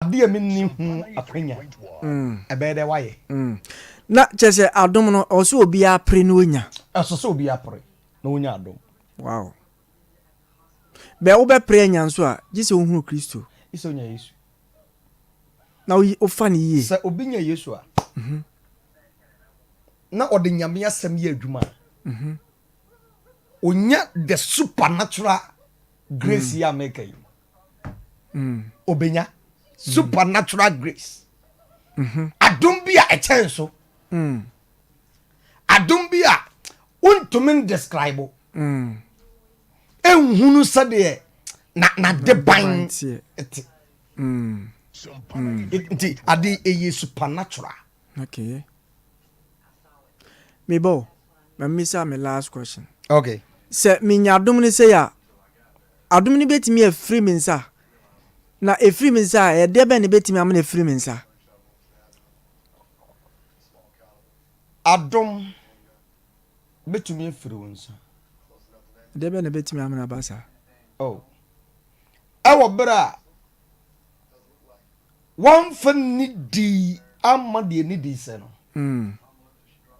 ade a menni hu akwanya ebe de waye na chese adom no oso obi apre no onya eso so obi apre na onya adom wow be wo be pre nya nso a gise ohuru Kristo iso nya Yesu na o fa ni ye se obi nya Yesu a na ode nyame asem ye adwuma onya the supernatural grace ya make you obenya supernatural grace adom bia e chenso adom bia untumen describe enhunu sade na de ban eti eti ade eye supernatural. Okay, Mebo, misa my last question. Okay, se minya adom ni say ya adom ni betimi e free minsa na e free minsa e de be ni betimi am na free minsa adom betumi free wonsa de be ni betimi am na basa oh awo bra one fan ni di amade ni di se no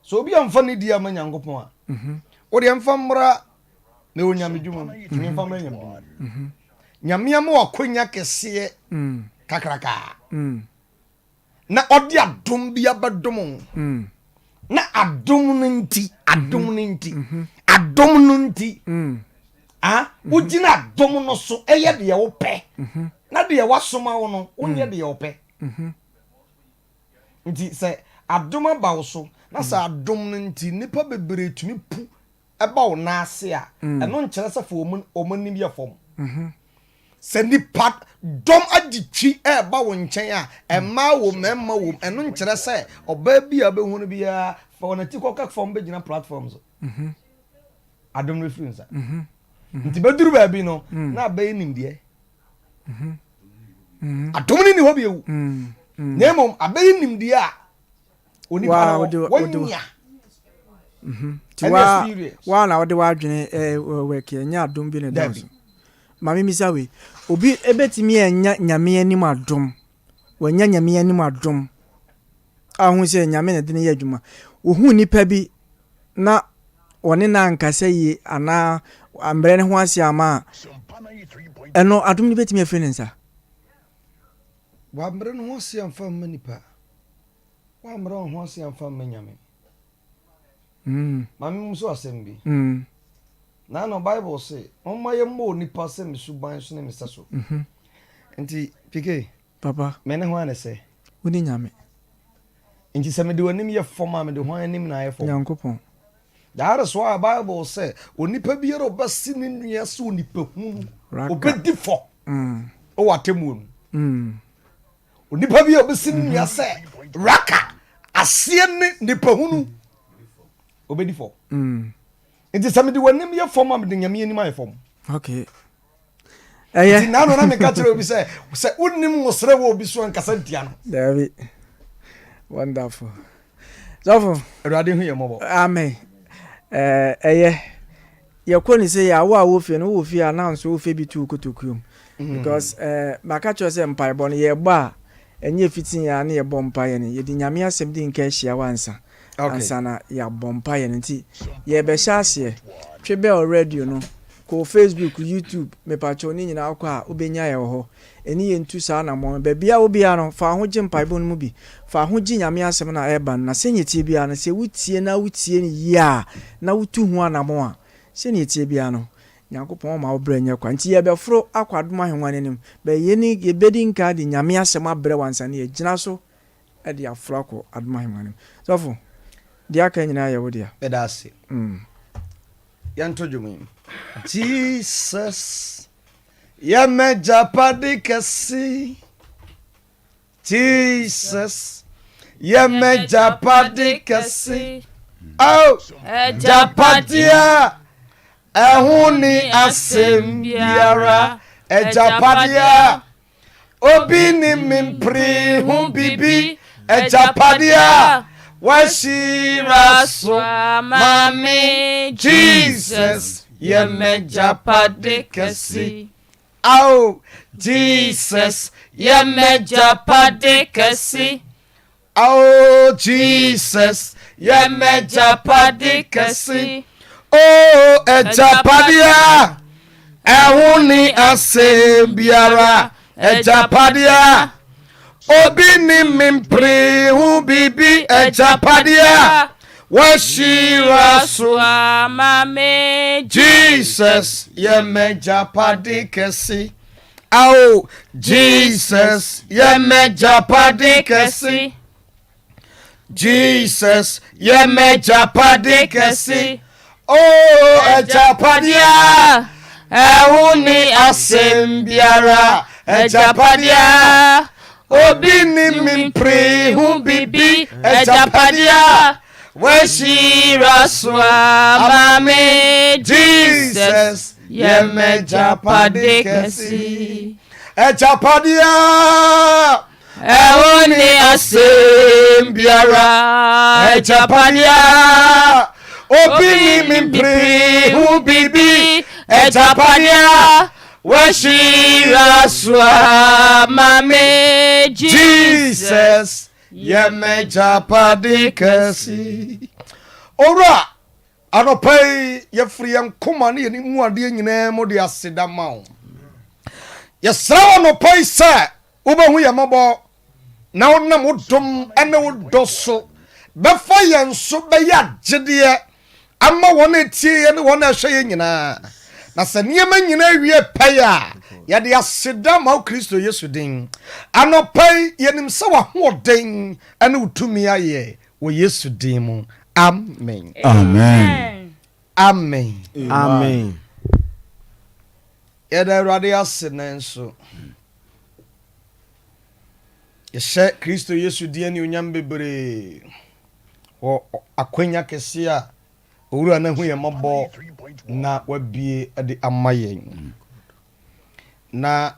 so obi am fan ni di amanya ngopon a o de amfa mra na onyame dwuma tumi mfa mra nyame dwuma nyame am wakonya kese kakraka na odi adom bia badom na adom nti ugina adom no so eye de wo pe na de wasoma wo no onye de wo pe nti se adom ba wo so na sa adom nti nipa bebre tumi pu eba wo na ase a eno nkere se fo omanim ye fom se nipa dom aditwi eba wo nchen a ema wo memma wo eno nkere se oba bia be hunu bia fa wona ti kokak fom be gina platforms adom reference nti beduru ba bi no na ba nim de adom ni ho bia wu nemo abayi nim de a oni pa wonya wa na wode wadwene work nya adom bi ne dance mami misawe obi ebetimi enya nyame anim adom wanya nyame anim adom ahun se nyame na de ne yadwuma ohun nipa bi na one na nkasa yi ana ambre ne ho ase ama eno adom ni betimi afenensa wa ambre ne ho ase amfa manipa wa ambre ho ase amfa manyame mami muso asembi na no bible say omma ye mo nipa se mesuban so ne mesaso enti pike papa mene ho ane se woni nyame enti se me de wonim ye forma me de ho anim na ye forma yankopon that is why bible say onipa biere obasi ne nua so onipa hu obedi fo o watemu onipa biere obasi ne nua se raka asie ne nipa hunu obedi fo enti se me de wonim ye forma me de nyame anim aye form okay eye na no na me ka tire obi se unim wosre wo obi so nkasa ntia no David wonderful so Awurade hu ye mobo amen eye yakoni say ya wo fie no wo fie announce wo fie bi tu kotokuom because maka cho say mpai bon ye gba enye fitin ya na ye bompa ye ne ye di nyame asem di nka hia wansa ansa na ya bompa ye nti ye be hyase twebe already no ko Facebook YouTube me pacho ni nyina akwa obenya ye ho eni ye ntu sa na mo be bia obia no fa ho gye mpai bon mu bi fa ho gye nyame asem na eba na senye tie bia na se wutie ni ya na wutu ho anamo a senye tie bia no Nyankopon ma obre nya kwa nti ye be fro akwadoma hwenwa nenim be ye ni ye bedi nka di nyame asem abre wansa ne ye gina so e de afro akọ adoma hwenwa nenim so fo dia aka nyina ye wo dia bedase yanto jumi Jesus Yameja padikasi Jesus Yameja padikasi oh Japadia ehuni asembiara Japadia obini mimpri humbibi Japadia washira so mami Jesus Yameja padikasi oh Jesus Yemejapade kesi. Oh Jesus Yemejapade kesi. Oh ejapadia ehuni asembiara ejapadia obi ni mimpre hu bibi ejapadia washira Swa mame Jesus yemejapade kesi. Oh Jesus yemejapade kesi. Jesus yemejapade kesi. Oh ejapadia ehuni asembiara ejapadia obi ni mimpre hu bibi ejapadia washira swa mame Jesus yemejapade kesi. Ejapadia ehuni asembiara ejapadia obi ni mimpre hu bibi ejapadia washira swa mame Jesus yemejapade kesi. Ora anopai yefri yankoma ne ni mu ade nyina mo de aseda ma wo yesra anopai sa ubehu yamabo na wonam wodom ene wodoso befa yenso be ya gide ama wona tie ne wona hwe nyina na se niema nyina wie paya ya de aseda ma Kristo Yesu din anopai yenim se wa hoden ene utumi aye wo Yesu din mu. Amen. Amen. Amen. Amen. Yeda Awurade ase nanso. Yeshe Kristo Yesu die ni onyam bebre. Wo akwanya kese a owura na hu ye mabo na wabie de amayen. Na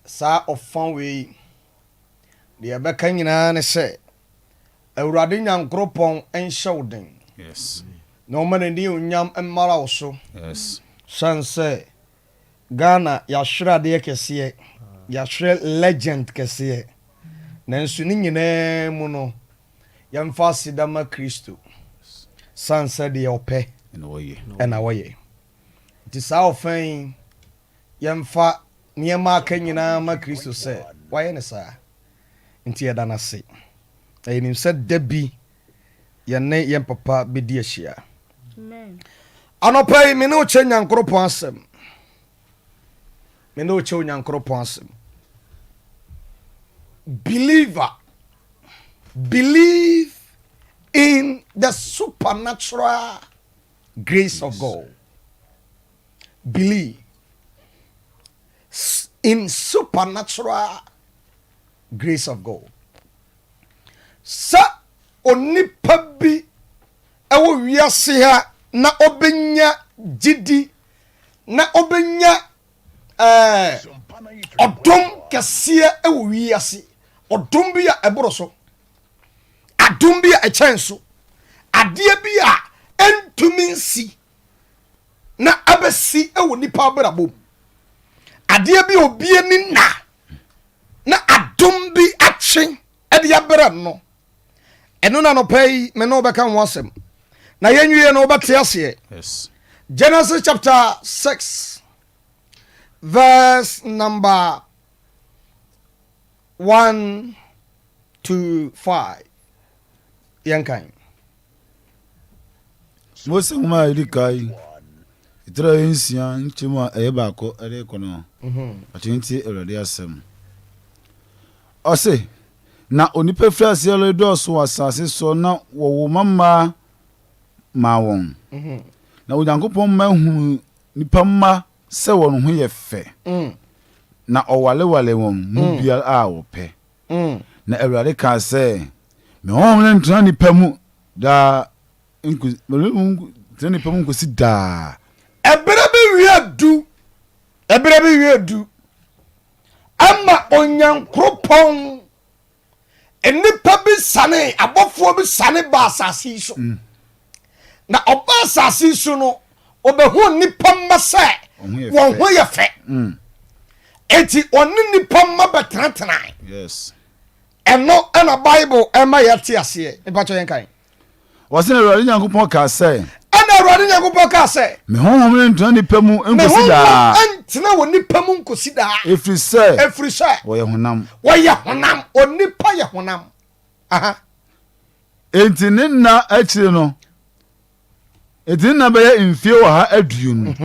sa ofan we de abeka nyina ne se Awurade nyankropon enhyewden. Yes. No man ni onyam emmara wo so. Yes. Sanse Ghana ya shira de kese ya shira legend kese. Nanso ni nyina mu no yamfa sidama Kristo. Sanse de ope na woye. Ti sa ofan yamfa niema ka nyina ma Kristo se waye ne sa. Nti yeda na se. Enim se debi yene yem papa bedi ahia. Amen. Anopai me no che nyankropon asem. Me no che nyankropon asem. Believer, believe in the supernatural grace of God. Believe in supernatural grace of God. Sa onipa bi ewo wiase ha na obenya gidi na obenya odom kese ewo wiase odom bi a eboro so adom bi a echenso ade bi a entumi nsi na abesi ewo nipa abrabom ade bi obie ni na adom bi atwe ade abra no eno na no pay me no beka ho asem na yenwie no obate ase. Yes. Genesis chapter 6 verse number 1 to 5 yankan Mose ngoma irikai itra Nsiah nchima eyebako ere kono atinti Awurade asem ose na onipa frase ele doso asase so na wo mama ma won na Onyankopon ma hu nipa ma se won ho ye fe na owale won mu bia a wo pe na Awurade ka se me won ntra nipa mu da nku ntra nipa mu nkosi da ebere bi wi ama Onyankopon enipa bi sane abofo bi sane ba asase so na oba asase so no obehu nipa mase won ho ye fe eti ɔne nipa ma bɛtenatena yes ɛno ɛna bible ɛma yɛte aseɛ nipa kyɛ yɛn kan wɔse na Awurade Nyankopɔn ka sɛ ɛna Awurade Nyankopɔn ka sɛ me honhom ne ntena nipa mu nkosi daa ɛntena wɔ nipa mu nkosi daa ɛfiri sɛ wɔyɛ honam onipa yɛ honam aha enti ne nna akyire no enti ne nna bɛyɛ mfie wɔ ha aduonu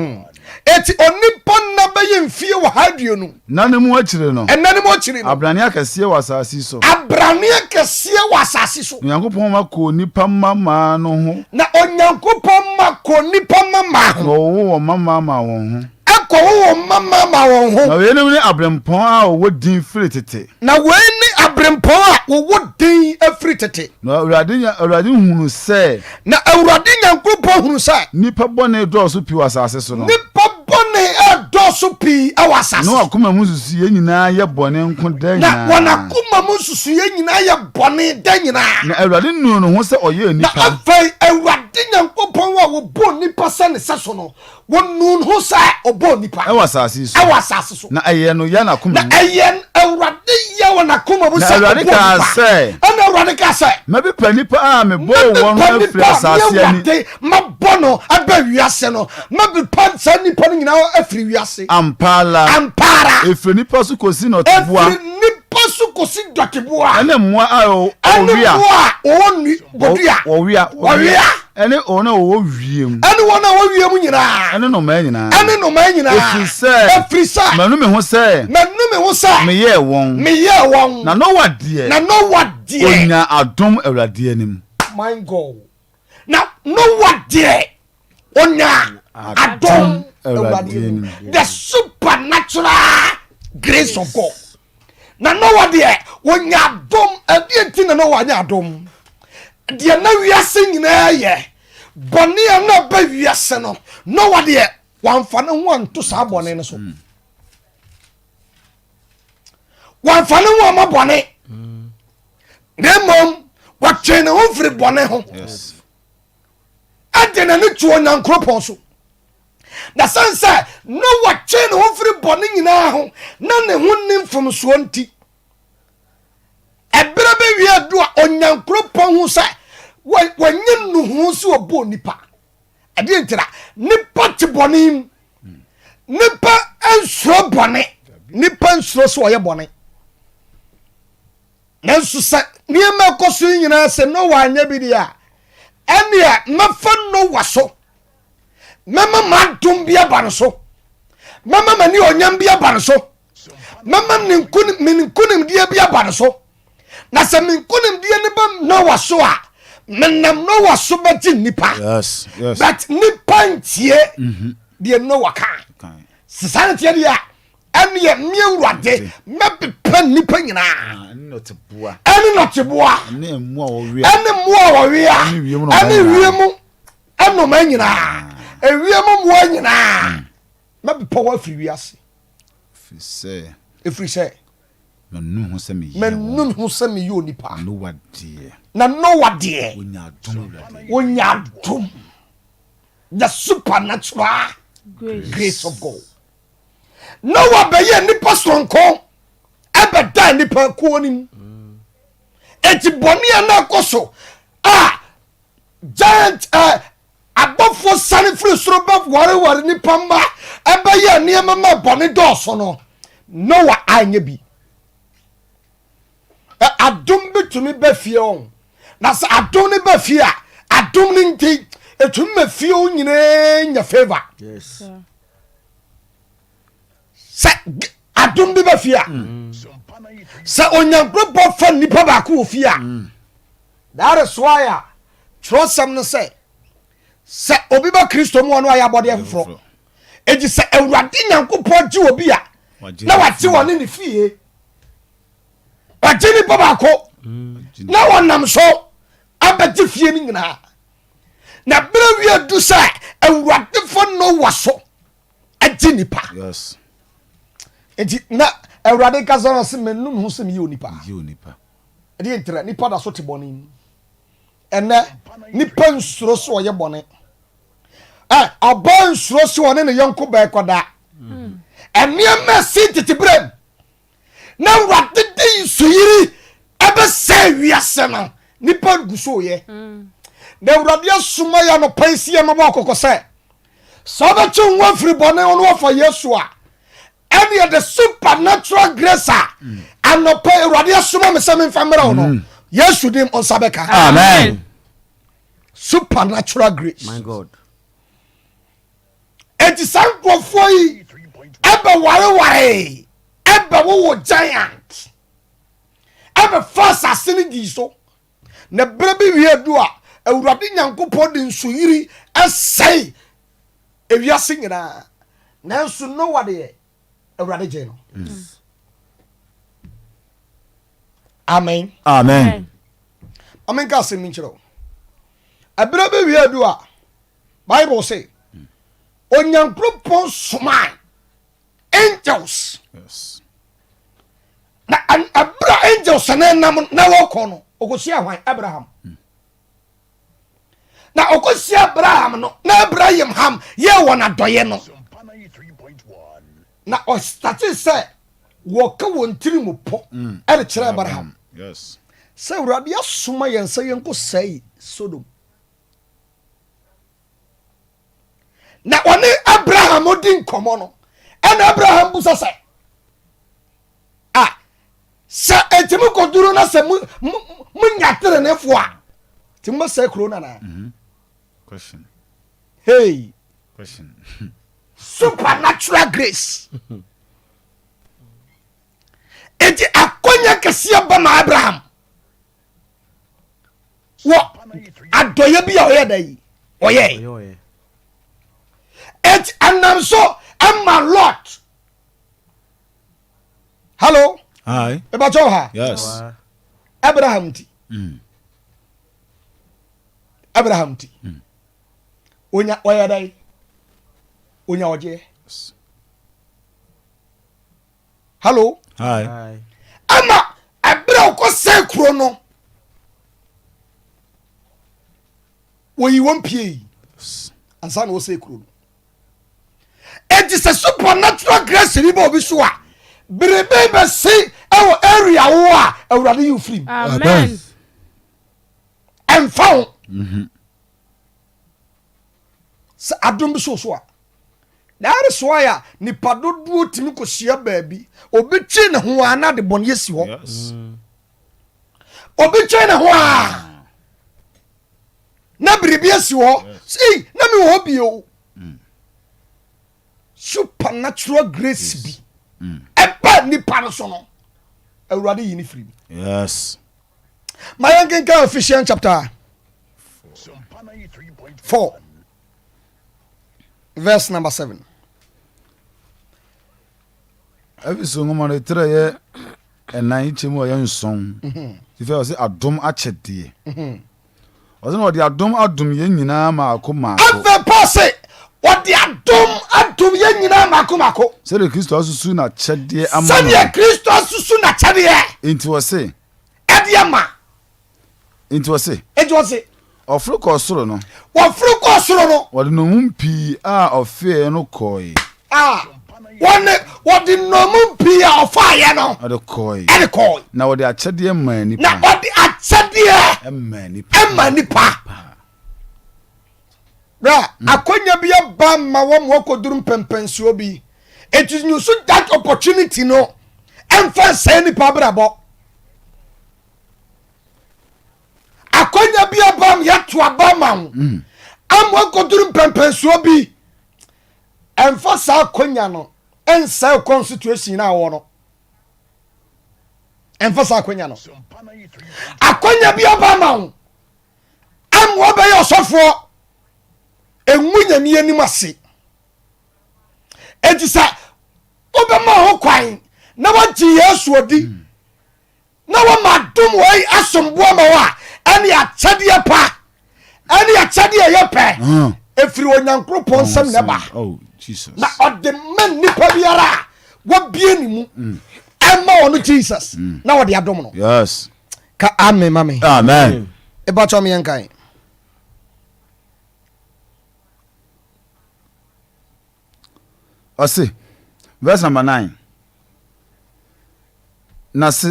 eti onipa nna bɛyɛ mfie wɔ ha aduonu na ne mu akyire no ɛna ne mu akyire no abrane akɛseɛ wɔ asase so abrane akɛseɛ wɔ asase so Onyankopɔn ma kɔ nipa mama no ho na Onyankopɔn ma kɔ nipa mama na ho ɔwɔ wɔ mama wɔn ho ɛkɔ wɔ mama ma wɔn ho na wei ne abrɛmpɔn a ɔwɔ din firi tete na wei ne abrɛmpɔn a wɔwɔ din afiri tete na Awurade hunu sɛ na Awurade Nyankopɔn hunu sɛ nipa bɔne dɔɔso pii wɔ asase so no nipa bɔne ɛdɔɔso pii ɛwɔ asase na so wakoma mu susuɛ nyinaa yɛ bɔne nko da na wɔn nyinaa akoma mu nsusuiɛ nyinaa yɛ bɔne da nyinaa na Awurade nuu ne ho sɛ ɔyɛ na nipa afei Awurade Nyankopɔn a wɔbɔ nipa sɛ ne sɛ so no wɔnu ne ho sɛ ɔbɔ nipa ɛwɔ asase yi so ɛwɔ asase so na ɛyɛ no yɛ na n'akoma mu ɛyɛ Awurade yɛ wɔ n'akoma mu na sɛ Awurade ɔbɔ kaa nipa sɛ ɛna Awurade ka sɛ mɛpepa nipa a mebɔɔ wɔn no afiri asase ani mabɔ no aba wiase no mabepa saa nipa no nyinaa afiri wiase ampala ampara ɛfiri nipa so kɔsi na ɔteboa ɛfiri nipa so kɔsi dɔteboa ɛne mmoa a ɛne ɔwia mmoa a ɔwɔ bodua wɔwia ɛne ɔno a ɔwɔ wiem ɛne wɔn a wɔwie mu nyinaa ɛne nnomaa nyinaa ɛne nnomaa nyinaa ɛfiri sɛ manu me ho sɛ meyɛɛ wɔn meyɛɛ wɔn na Noa deɛ na Noa deɛ onya adom Awurade anim my God na Noa deɛ onya adom Awurade anim the supernatural grace of God na Noa deɛ onya adom ɛdeɛ nti na Noa anya adom deɛ na wiase nyinaa yɛ bɔne a na ba wiase no Noa deɛ wamfa ne ho anto saa bɔne no so wamfa ne ho ama bɔne na mmom wɔtwe ne ho mfiri bɔne ho ɛde na ne tuo Nyankoropɔn so na sane sɛ Noa twe ne ho mfiri bɔne nyinaa ho na ne ho ne mfomsoɔ nti ɛberɛ bɛwie adu a Onyankoropɔn ho sɛ wɔnyɛ nuhu sɛ ɔbɔ nipa ɛdeɛ ntira nipa te bɔne mu nipa nsuro bɔne nipa nsuro sɛ ɔyɛ bɔne nanso sɛ nneɛma ɛkɔ so nyinaa sɛ Noa anyɛ bi deɛ a ɛnea mɛfa Noa so mɛma m'adom bi aba no so mɛma m'ani ɔnyam bi aba no so mɛma me nkonimdeɛ bi aba no so na sɛ me nkonimdeɛ ne ba Noa so a menam Noa so bɛgye nipa but nipa ntie deɛ Noa ka sisa ne teɛ deɛ a ɛneɛ me Awurade mɛpepa nipa nyinaa ɛne nɔteboa ɛne mmoa a wɔwea ɛne wiem ɛnoma nyinaa ewiem mmoa nyinaa mɛpepa wɔ afiri wiase ɛfiri sɛ manu ho sɛ meyɛ onipa na Noa deɛ wonya adom the supernatural grace of God Noa bɛyɛ nipa soronko ɛbɛda nipa kuo nim eti bɔne a na akɔ so a giant abɔfoɔ sane firi soro bɛwareware nipa mma ɛbɛyɛ nneɛma ma bɔne dɔɔso no Noa anyɛ bi adom bitumi bɛ fie wɔn na sɛ adom ne bɛ fie a adom ne nti etumi ma fie wɔn nyinaa nya favour sɛ adom bi bɛ fie a sɛ Onyankopɔn fa nipa baako wɔ fie a that is why a twerɛsɛm no sɛ obi ba Kristo mu ɔno ayɛ abɔdeɛ foforɔ edi sɛ Awurade Nyankopɔn gye obi a na wagye wɔn ne fie wagye nipa baako na wɔnam so abɛgye fie no nyinaa na berɛ wie du sɛ Awurade fa Noa so agye nipa enti na Awurade ka sɛ no sɛ menum ho sɛ meyɛ onipa ɛdeɛ ntira nipa da so te bɔne mu ɛnɛ nipa nsuro so ɔyɛ bɔne ɔba nsuro so ɔne ne yɔnko bɛɛkɔda nneɛma si tete berɛ na Awurade de nsuyiri ɛbɛsɛ wiase no nipa gu so yɛ na Awurade asoma yɛ no paisi yɛ mabɔ akɔkɔ sɛ wobɛkye wo afiri bɔne wo no wɔfa Yesu a ɛne the supernatural grace a anɔpa Awurade asoma me sɛ memfa mmerɛ wo no Yesu dim ɔnsa bɛka Amen. supernatural grace. My God. Eti saa nkurɔfoɔ yi ɛbɛ wareware ɛbɛ wowo giant ɛbɛ fa asase no di so na berɛ bi wie du a Awurade Nyankopɔn de nsuyiri ɛsɛe ewiase nyinaa nanso Noa deɛ Awurade gye no. Amen. Amen. Amen ka asɛm nkyerɛ wo ɛberɛ bi wie du a Bible say Onyankopɔn soma angels. Yes. Na abra angels na nam na wɔkɔ no okosia hwan Abraham. Na okosia Abraham no na Abraham ham ye wɔ na dɔye no. Na o start say wɔka wɔn tiri mu po ɛde kyerɛ Abraham. Yes. Sɛ Awurade asoma yɛn sɛ yɛn kɔ sɛe Sodom. Na ɔne Abraham odi nkɔmmɔ no ɛna Abraham busa sɛ sɛ ɛtimi kɔduru na sɛ monya terenefoɔ a timi bɛsɛe kuro no anaa? Question. Hey, Question. supernatural grace. Eti akonya kɛseɛ ba ma Abraham wɔ adɔyɛ bi a ɔyɛ da yi ɔyɛ eti anam so ɛma Lot. Hello, Hi. ebatɔ ha Yes. Abraham ti Abraham ti onya ɔyɛ da yi onya ɔgye. Hello, Hi. ama ɛberɛ ɔkɔ sɛ kuro no wɔyi wɔn pie ansa na wɔsɛ kuro no enti sɛ supernatural grace ni ba obi so a berebe bɛse ɛwɔ area wo a Awurade yi firi Amen. ɛmfa wo sɛ adom bi so a daare soa a nipa dodoɔ tumi kɔhyia baabi obi twe ne ho a na de bɔne si hɔ Yes. obi twe ne ho a na biribi asi hɔ sei na me wɔ hɔ bio supernatural grace bi ɛba nipa no so no Awurade yi ne firi bi. Yes. Ma yɛnkenka Ephesians chapter 4 verse number 7. Every song on the tray and night chimo young song. If I was a dom achedi. Wasn't what the adum yen ma akuma. Afɛ Paul sɛ wɔde adom yɛn nyinaa makomako Say the Christ also soon a chedi among. sɛdeɛ Kristo asusu na kyɛdeɛ Into a say. ɛde ama Into a say. ɛnti wɔ se Ɔforo kɔ soro no. wɔforo kɔɔ soro no Wɔde no mu pii a ɔfeɛ no kɔe. wɔde nnomu pii a ɔfaayɛ no Ɔde kɔe. ɛde kɔɔ Na wɔde akyɛdeɛ maa na nipa. ɔde akyɛdeɛ Ɛmaa nipa. ɛma nipa bra akonya bi aba ma wɔn wɔkɔduru mpɛmpɛnsuo bi eti nyusu that opportunity no ɛmfa nsɛn nipa abrabɔ akonya bi aba ma yɛto aba ma wo ama wɔkɔduru mpɛmpɛnsuo bi ɛmfa saa akonya no ɛnsɛn constitution na awɔ no ɛmfa saa akonya no akonya bi aba ma wo ama wɔbɛyɛ ɔsɔfoɔ enwu nyamie anim ase enti sɛ wobɛma ho kwan na wɔgye Yesu odi na wɔma dom wɔi asomboa ma wɔ a ɛne akyɛdeɛ pa ɛne akyɛdeɛ yɛ pɛ ɛfiri Onyankopɔn nsɛm na ba Oh, Jesus. na ɔde ma nnipa biara a wɔbie ne mu ɛma ɔno Jesus na wɔde adom no Yes. ka amen ma me Amen. ɛbɛkyɛ me yɛnkan Ɔse verse number 9 na se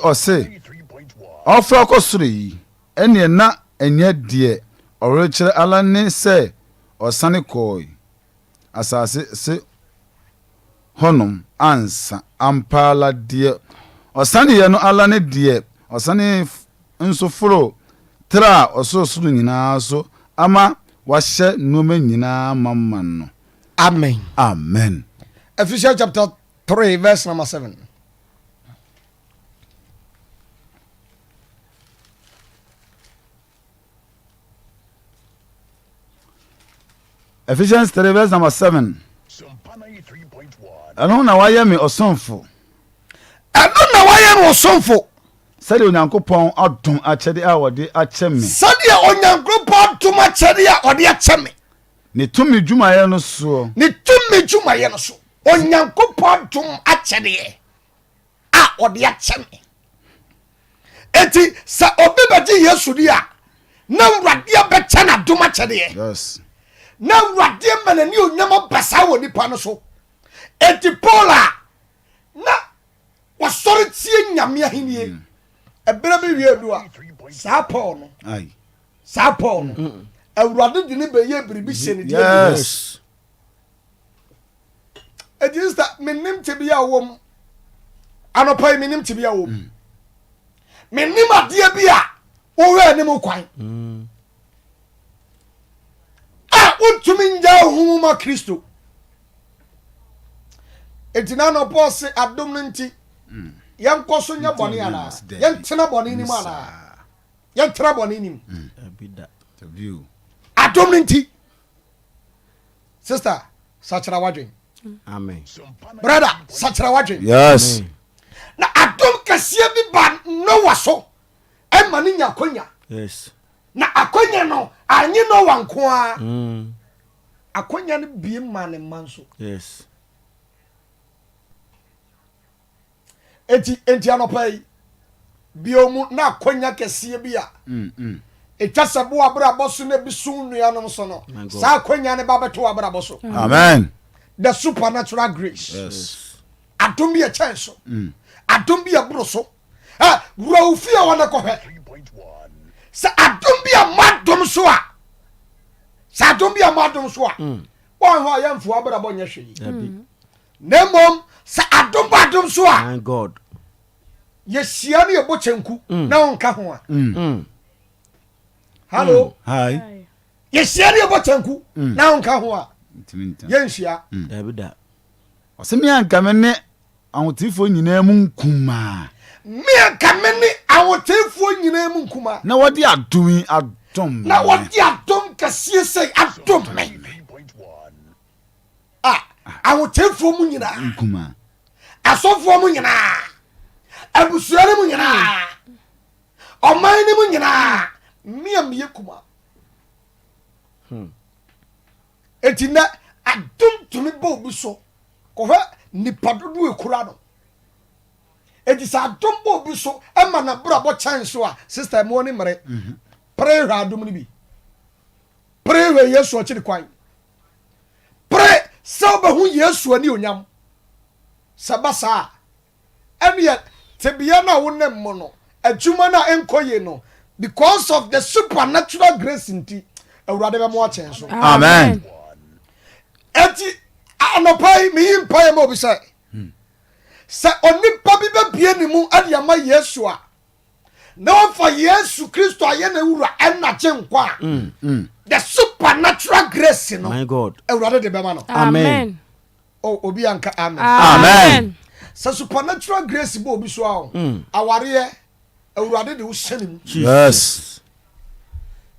ɔse ɔfra kɔ soro yi ɛneɛ na ɛnyɛ deɛ ɔrekyerɛ ala ne sɛ ɔsane kɔɔ asase se hɔnom ansa ampaala deɛ ɔsane yɛ no ala ne deɛ ɔsane nso foro tra ɔsorosoro nyinaa so ama wahyɛ nneɛma nyinaa mama no. Amen. Amen. Ephesians chapter 3 verse number 7. Ephesians 3 verse number 7. ɛno na wayɛ me ɔsomfo. ɛno na wayɛ no ɔsomfo. sɛdeɛ onyankopɔn adom akyɛde a wɔde akyɛ me. sɛdeɛ onyankopɔn adom akyɛde a ɔde akyɛ me. ne tumi dwumayɛ no soɔ. ne tumi dwumayɛ no so. onyankopɔn adom akyɛdeɛ a ɔde akyɛ me. eti sɛ obi bɛgye yesu di a na awurade bɛkyɛ n'adom akyɛdeɛ. Yes. na awurade ma n'ani onyam basa wɔ nipa no so. eti paul a na wasɔre tie nyame ahennie ɛberɛ bi wie du a saa paul no awurade de ne bɛyɛ biribi hyɛ ne deɛ. Yes. eti sista menim tebea wɔ m anɔpa yi menim tebea wɔ m menim adeɛ bi a wɔwɛ anim kwan a wontumi ngya ohu ma kristo. eti na no paul se adom no nti yɛnkɔ so nyɛ bɔne anaa yɛntena bɔne nim anaa yɛntena bɔne nim adom no nti. sister sakyera wadwen. Amen. brother sakyera wadwen. Yes. na adom kɛseɛ bi ba noa so ɛma ne nya akonya. Yes. na akonya no anye noa nko a akonya no bie ma ne mma nso. Yes. enti anɔpa yi biomu na akonya kɛseɛ bi a ɛtwa sɛ bo abrabɔ so na bi so nnuanom so no saa akonya ne ba bɛto abrabɔ so. Amen. the supernatural grace. Yes. adom bi ɛkyɛn so adom bi ɛboro so wura wo fie a wɔne kɔhwɛ sɛ adom bi a madom so a sɛ adom bi a madom so a wɔn hɔ a yɛmfo abrabɔ nyɛ hwee na mmom sɛ adom ba adom so a My God. yɛhyia no yɛbɔ kyɛnku na wonka ho a hallo Hi. yɛhyia no yɛbɔ kyɛnku na wonka ho a yɛnhyia. David. ɔsɛ me anka me ne ahotefoɔ nyinaa mu nkumaa meanka me ne awotefoɔ nyinaa mu nkuma na wɔde adom yi adom na wɔde adom kɛseɛ sɛ adom me awotefoɔ mu nyinaa nkumaa asɔfoɔ mu nyinaa abusua no mu nyinaa ɔman no mu nyinaa mmea meyɛ kuma enti na adom tumi bɔ obi so kɔhwɛ nipa dodo ekura no enti sɛ adom bɔ obi so ɛma na brabɔ kyɛn so a sister mu ne mmere pere hwɛ adom no bi pere hwɛ yesu akyiri kwan pere sɛ wobɛho yesu ani onyam sɛ ba saa ɛneɛ tebea no a wonam mu no adwuma no a ɛnkɔ ye no because of the supernatural grace nti awurade bɛma wakyɛn so. Amen. enti anɔpa yi meyi mpaeɛ ma obi sɛ onipa bi bɛbie ne mu ade ama yesu a na wɔmfa yesu kristo ayɛ na wura ɛnagye nkwa a the supernatural grace no My God. awurade de bɛma no. Amen. obi anka amen. Amen. sɛ supernatural grace bɔ obi so a awareɛ awurade de wo hyɛ ne mu Yes.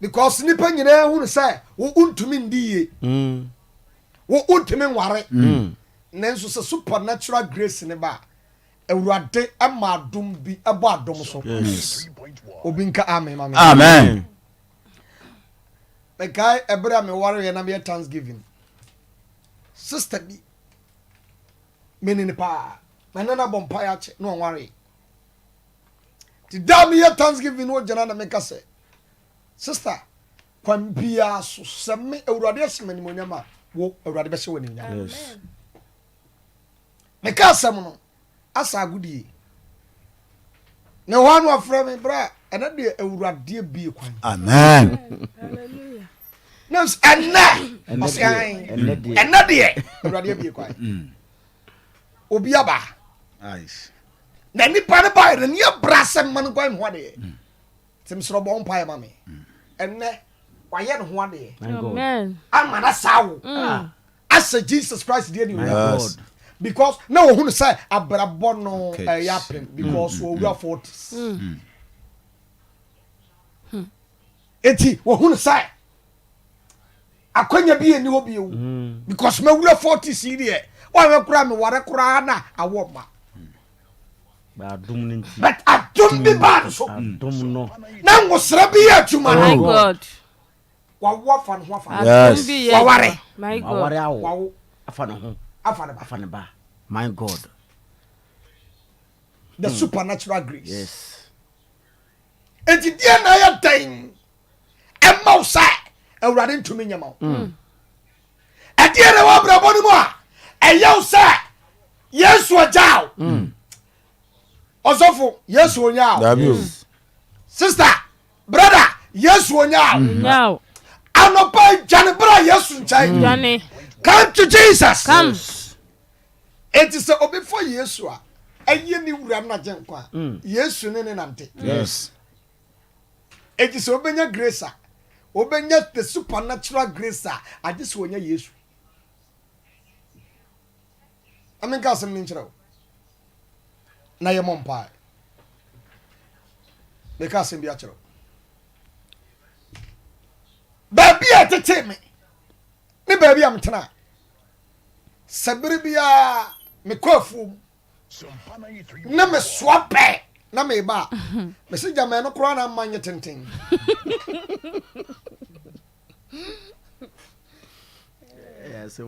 because nipa nyinaa hu no sɛ wontumi ndi yie wontumi nware nanso sɛ supernatural grace ne ba awurade ama adom bi ɛbɔ adom so. Yes. obi nka amen ma me. Amen. mekae ɛberɛ a mewareɛ na meyɛ thanksgiving sister bi mene ne paa mene na bɔ mpaeɛ akyɛ na ɔnwaree nti da meyɛ thanksgiving na ɔgyina na meka sɛ sister kwan biaa so sɛ me awurade ahyɛ m'animonyam a wo awurade bɛhyɛ w'animonyam. Yes. me ka asɛm no asa agudie na ho anu afra me bra ɛna de awurade bie kwan amen na ɛnɛ ɔsɛn ɛnɛ de awurade bie kwan obi aba na nipa ne ba ne ne bra asɛm man kwan ho de tim soro bɔ mpa ma me ɛnɛ wayɛ ne ho ade Amen. ama na sawo asa Jesus Christ deɛ ni God because na wo hu say abrabɔ no yapem because wo wura 40s eti wo hu say akwanya bi eni obi ewu because ma wura 40s yi deɛ wa me kura me ware kura na awo ma ba dum nti but adum bi ba so dum no na ngosra bi ya tuma My God. wa wo fa no ho fa Yes. wa ware My aware God. awo wa wo afa no ho afa ne ba afa ne ba my God the supernatural grace yes enti die na ya dan emma wo sai awurade ntumi nyama wo ɛdeɛ na wa brabɔ no mu a ɛyɛ wo sai yesu agyaw ɔsɔfo yesu onyaw dabi sister brother yesu onyaw Now, anopa jane bra yesu nkyɛn Johnny, come to Jesus come. enti sɛ obi fo yesu a ɛyɛ ni wura na gye nkwa yesu ne ne nante yes enti sɛ obenya grace a obenya the supernatural grace a agye sɛ onya yesu amenka asɛm ne nkyerɛ wo na yɛ mɔ mpae meka asɛm bi akyerɛ wo baabi a tete me ne baabi a metena sɛ bere biaa mekɔ afuom na mesoa pɛ na meba a mese gyama no koraa na mma nyɛ tenten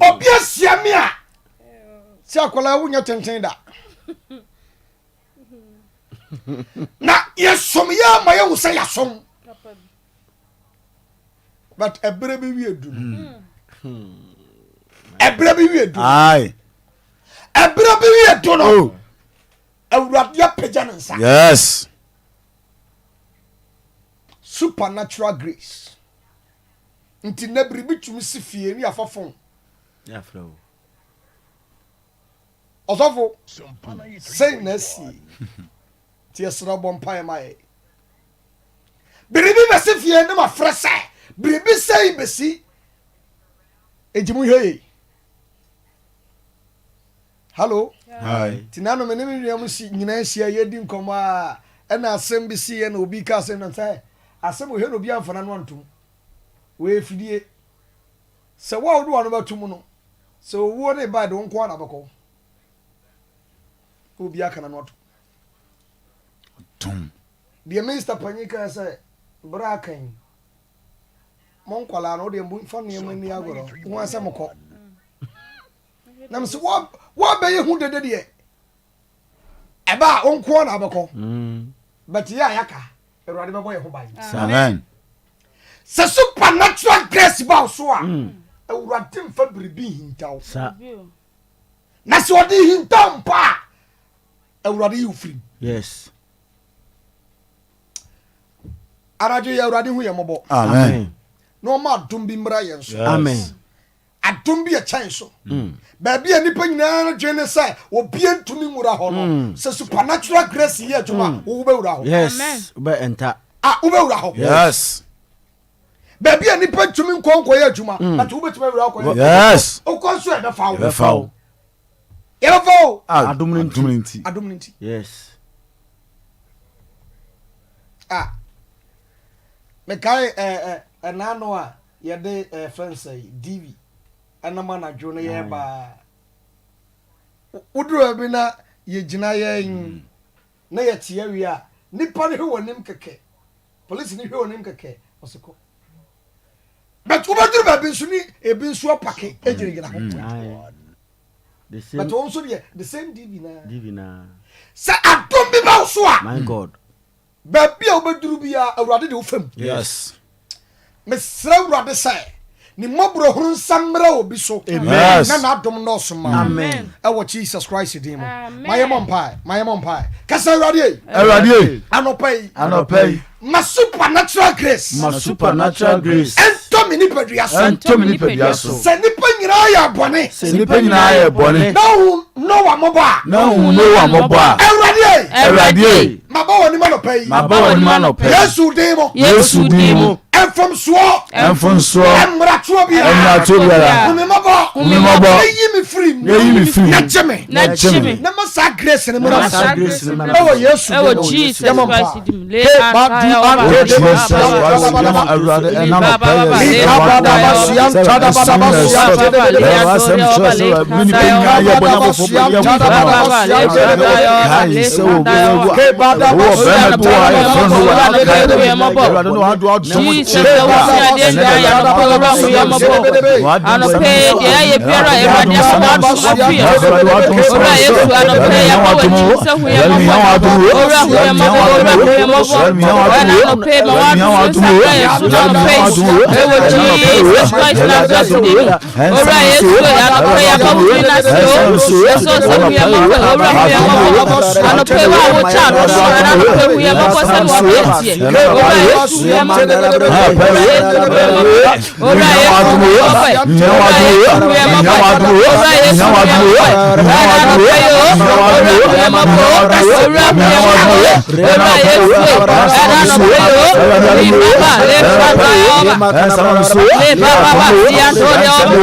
obi asia me a sɛ akwalaa wonyɛ tenten da na yɛsom yɛ ama yɛhu sɛ yɛsom but ɛberɛ bi wie du no ɛberɛ bi wie du no ai ɛberɛ bi wie du no awurade apagya ne nsa yes supernatural grace nti na biribi tumi si fie ne yɛfɔfon ya flow ɔsɔfo sɛn na asie nti yɛserɛ bɔ mpae ma yɛ biribi bɛsi fie ne mafrɛ sɛ biribi sɛi bɛsi ɛgyi mu hwɛ yei hallo ai nti nanom ne me nuam nyinaa hyia yɛdi nkɔmmɔ a ɛna asɛm bi siiɛ na obi ka asɛm no sɛ asɛm ohwɛ na obi amfana no antom wɔyɛ fidie sɛ wo a wode wa no bɛtom no sɛ owuo ne ba de wo nko ana bɛkɔ obi aka na no ato tom deɛ minister panyi kaa sɛ berɛ akan mo nkwalaa no wode fa nneɛma ni agorɔ wo asɛ mokɔ nam sɛ woabɛyɛ hu dede deɛ ɛba a wo nko na abɛkɔ but yɛ a yɛaka awurade bɛbɔ yɛ ho ban amen sɛ supernatural grace ba wo so a awurade mfa biribi hintaw sa na sɛ ɔde hintaw mpa a awurade yi wo firim yes anadwo yɛ awurade hu yɛ mmɔbɔ amen na ɔma adom bi mmra yɛn so Yes. amen adom bi ɛkyɛn so baabi a nipa nyinaa no dwene ne sɛ obia ntumi nwura hɔ no sɛ supernatural grace yɛ adwuma wo wobɛwura hɔ Amen. yes ube enter a wobɛwura hɔ yes baabi a nipa ntumi nkɔ nkɔyɛ adwuma but wobɛtumi awura hɔ yes wokɔ nso ɛbɛfa wo bɛfa wo yɛbɛfa wo Adom no nti. adom no nti adom no nti yes a mekae ɛna no a yɛde fɛnsa yi dv ɛnam anadwo no yɛ baa woduru bi na yɛgyina yɛn na yɛte awie a nipa no hwɛ wɔ nim kɛkɛ polisi no hwɛ wɔ nim kɛkɛ ɔse kɔ but wobɛduru baabi nso ne ebi nso apake gyinagyina ho Aye. the same but wɔn nso deɛ the same dv na divina sɛ adom bi ba wo so a my God baabi a wobɛduru bi a awurade de wo fam yes mesrɛ awurade sɛ ni mobro huru samra obi so Yes. na na dom no so ma Amen. ewo Jesus Christ din mo Amen. my mom pie kasa Awurade Awurade anopai ma supernatural grace My supernatural grace. ento mi nipadua so ento mi nipadua so se nipa nyina ya bone Se nipa nyinaa yɛ bɔne na hu no wa mobo a na hu Noa mmɔbɔ a Awurade Awurade ma ba woni ma no pai maba wɔ ne ma nɔpɛ Yesu din mo Yesu din mu enfom so ɛmfonsoɔ emrato bia ɛnyinato biara Humi mabo mmɔbɔ eyi mi free yɛyi me firi na cheme Na chimi. na masa grace ne mo Na na saa grace ne mo na- ewo Yesu Ewo din mo. Jesus Yɛmɔ mpa. Christ dim. Le Hey, ba du ataya an- oba. Hey, Jesus ba- Christ ba- ba- ba- yɛma Awurade ɛna ba- ba- ba- nɔpɛ le- yɛ ba- ba- ba- sɛ ba- ɛsɛm na ɛsɛ ba- ba- ɛwɔ asɛm kyerɛ sɛ me nipa nyinaa yɛ bɔne abɔfo bɔ yɛ Ba- ba- ba- le- ataya oba. kae Le- sɛ ataya oba. wowɔ bɛrima bi wɔ a yɛfrɛ no wɔ Awurade akae bɛbu yɛn mmɔbɔ. Awurade no wado adom Jesus ewu si adeɛ nyinaa yɛ anɔpɛ wura hu yɛn mmɔbɔ. Anɔpɛ deɛ ɛyɛ biara Awurade afɔwɔ aso afi yɛn. Owura Yesu anɔpɛ yɛ bɔ wɔ akyi sɛ hu yɛn mmɔbɔ. Owura hu yɛn mmɔbɔ. Owura hu yɛn mmɔbɔ. Ɛna anɔpɛ ma wɔn ato nsa brɛ yɛn so na anɔpɛ yi. Ɛwɔ Jesus Christ Nazareth dim. Owura Yesu anɔpɛ yɛ bɔ wɔ na se o. Yesu sɛ hu yɛn mmɔbɔ. Owura hu yɛn mmɔbɔ. Anɔpɛ wa a wɔkyɛ ano so ɛna anɔpɛ hu yɛn mmɔbɔ sɛ wɔn bɛ tie. Owura Yesu hu yɛn mmɔbɔ. Owura Yesu hu yɛn mmɔbɔ. Owura Yesu hu yɛn mmɔbɔ. Owura Yesu hu yɛn mmɔbɔ. Owura Yesu hu yɛn mmɔbɔ. Ɛna anɔpɛ yi o. Owura hu yɛn mmɔbɔ. Owura hu yɛn mmɔbɔ. Owura Yesu ɛna anɔpɛ yi o. Li baba le fada yɔba. Le baba si antori yɔba.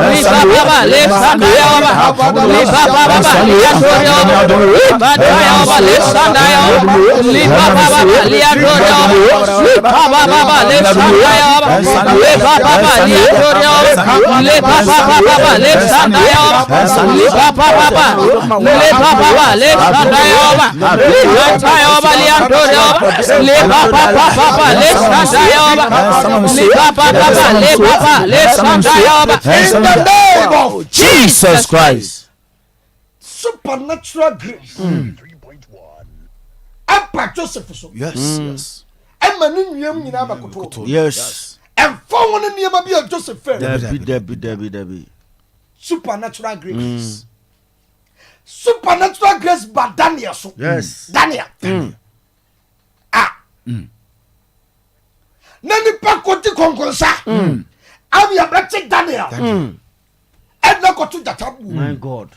Li baba le fada yɔba. Li baba li antori yɔba. Li fada yɔba le fada yɔba. Li baba li antori yɔba. Li baba le fada yɔba. Le baba li antori yɔba. Le baba le fada yɔba. Li baba le fada yɔba. Li fada yɔba li antori yɔba. Le baba le fada yɔba. Le baba le fada yɔba. In the name of Jesus Christ supernatural grace apa Joseph so yes ɛma ne nnuam nyinaa bakoto Yes. ɛmfa wɔn ne nneɛma bi a Joseph fɛ Debi. supernatural grace supernatural grace ba Daniel so Yes. Daniel na nipa kɔti kɔnkɔnsa abi abɛkye Daniel ɛna kɔto gyata bu My God.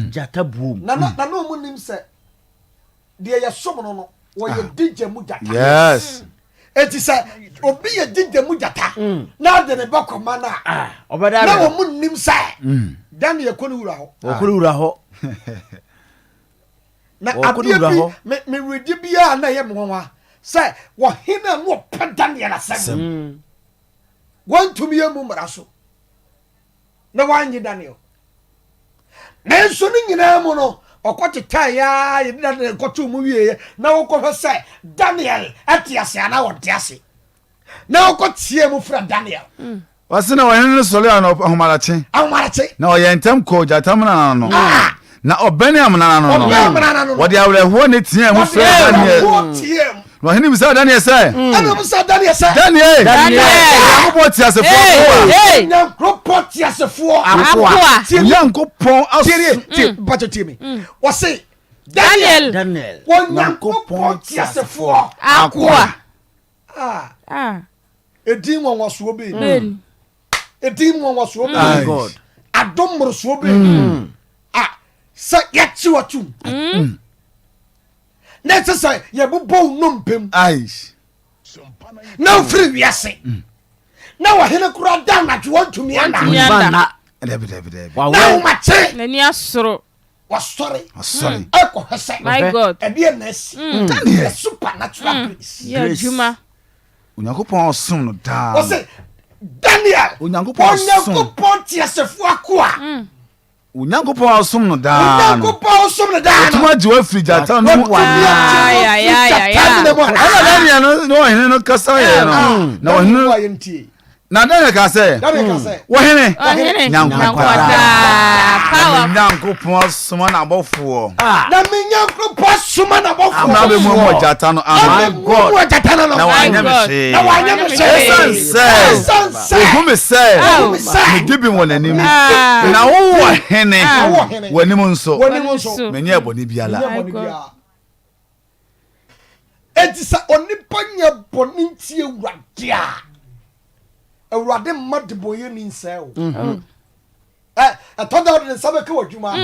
Jata boom. na ɔmo nim sɛ deɛ yɛ som no wɔyɛ digya mu gyata yes eti sɛ obi yɛ digya mu gyata na ade ne ba kɔma na Obada. na wɔn nim sɛ Daniel kɔ ne wura hɔ Okuru hɔ. na Wɔkɔ ne wura adeɛ hɔ. bi me redi biara na ɛyɛ mwanwa sɛ wɔhene a no ɔpɛ Daniel asɛm wɔntumi yɛ mu mmara so na wɔanye Daniel nanso ne nyinaa mu no ɔkɔteta ya yɛde Daniel kɔto mu wie na wɔkɔhwɛ sɛ Daniel ɛte ase anaa wɔte ase na wɔkɔtie mu fra Daniel wɔse na wɔhene no sɔre a na ahomarakye ahomarakye na ɔyɛ ntɛm kɔɔ gyata mu nana no na ɔbɛne amnana no ɔbɛn amnana no wɔde awerɛhoɔ ne teɛ mu frɛ Daniel wɔtie mu na ɔhene bisa Daniel sɛ ɛna mo sɛ Daniel sɛ Daniel Onyankopɔn te asefoɔ Nyankopɔn te asefoɔ Akoa. Onyankopɔn tie bakyɛ tie me wɔse Daniel. Daniel. Onyankopɔn te asefoɔ Akoa. ɛdin wɔwɔsoɔ bi Ben. ɛdin wɔwɔsoɔ My bi God. adom mmorosoɔ bi sɛ yɛkye watom na ɛsɛ sɛ yɛbobɔ wo nnompam ai na wofiri wiase na wɔhene kora da anadwe wɔntumi ana Nyanda. dɛbi na womakye N'ani asoro. wɔsɔre ɔsɔre ɛkɔhwɛ sɛ My God. ɛdeɛ na asi Daniel supernatural grace Yɛ adwuma. Onyankopɔn ɔsom no daa wɔse Daniel Onyankopɔn som. Onyankopɔn te asefoɔ akoa Onyankopɔn ɔsom no daa no Onyankopɔn som no daa no ɔtuma gye wafiri gyata no mu Ay. ɛna Daniel no na ɔhene no kasa yɛ no na ɔhene no yɛntie na dane ka say wo hene power nyankopon soma na bofo na me nyankopon soma na bofo na be mo jata no my god na wanya me she who me say me dibi won anim na wo hene wani mo nso me nya boni biala etisa onipa nya boni ntie Awurade a Awurade madeboye ni Nsiah o atoda de sabeka wadwuma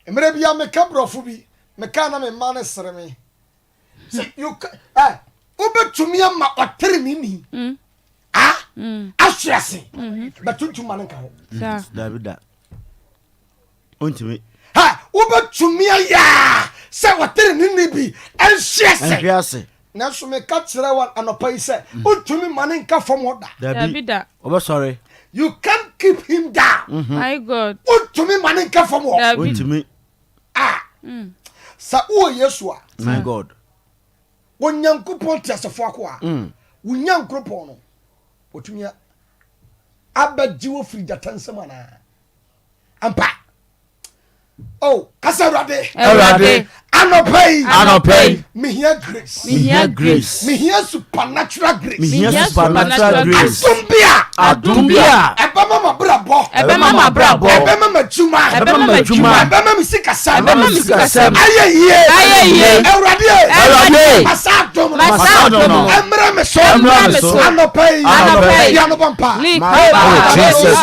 emre bia me kabrofo bi me ka na me ma ne sere me se you obetumi ama otere ni ahwese betuntum man nka ho David ontimi obetumi ya se otere ni bi enhwese na so me ka kire wa anopa yi se otumi man nka fom oda David oba sorry you can't keep him down my god otumi man nka fom o ontimi sa o Yesu a my god wonyankopon tiasefo akoa wonyankopon no otumi abaji wo firi jatansem ana ampa oh kasa Awurade anopai me hear grace me hear supernatural grace adumbia eba mama brabo eba mama chuma eba mama sikasa ayeye Awurade masadom emre me so anopai yanobampa Jesus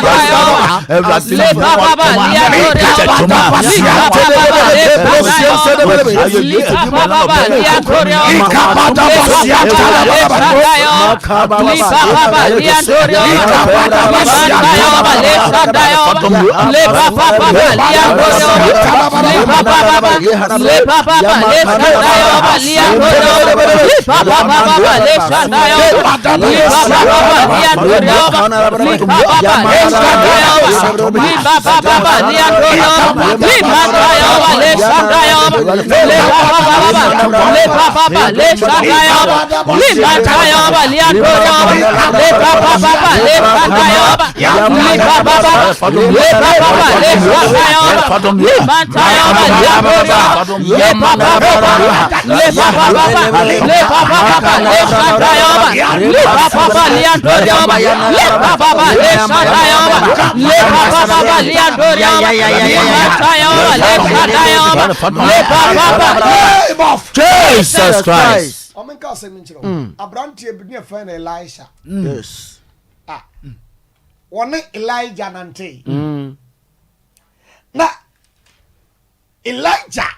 Jesus Christ. Omen ka se minchiro. Abrante ebini efa na Elisha. Yes. Wone Elijah nante. Na Elijah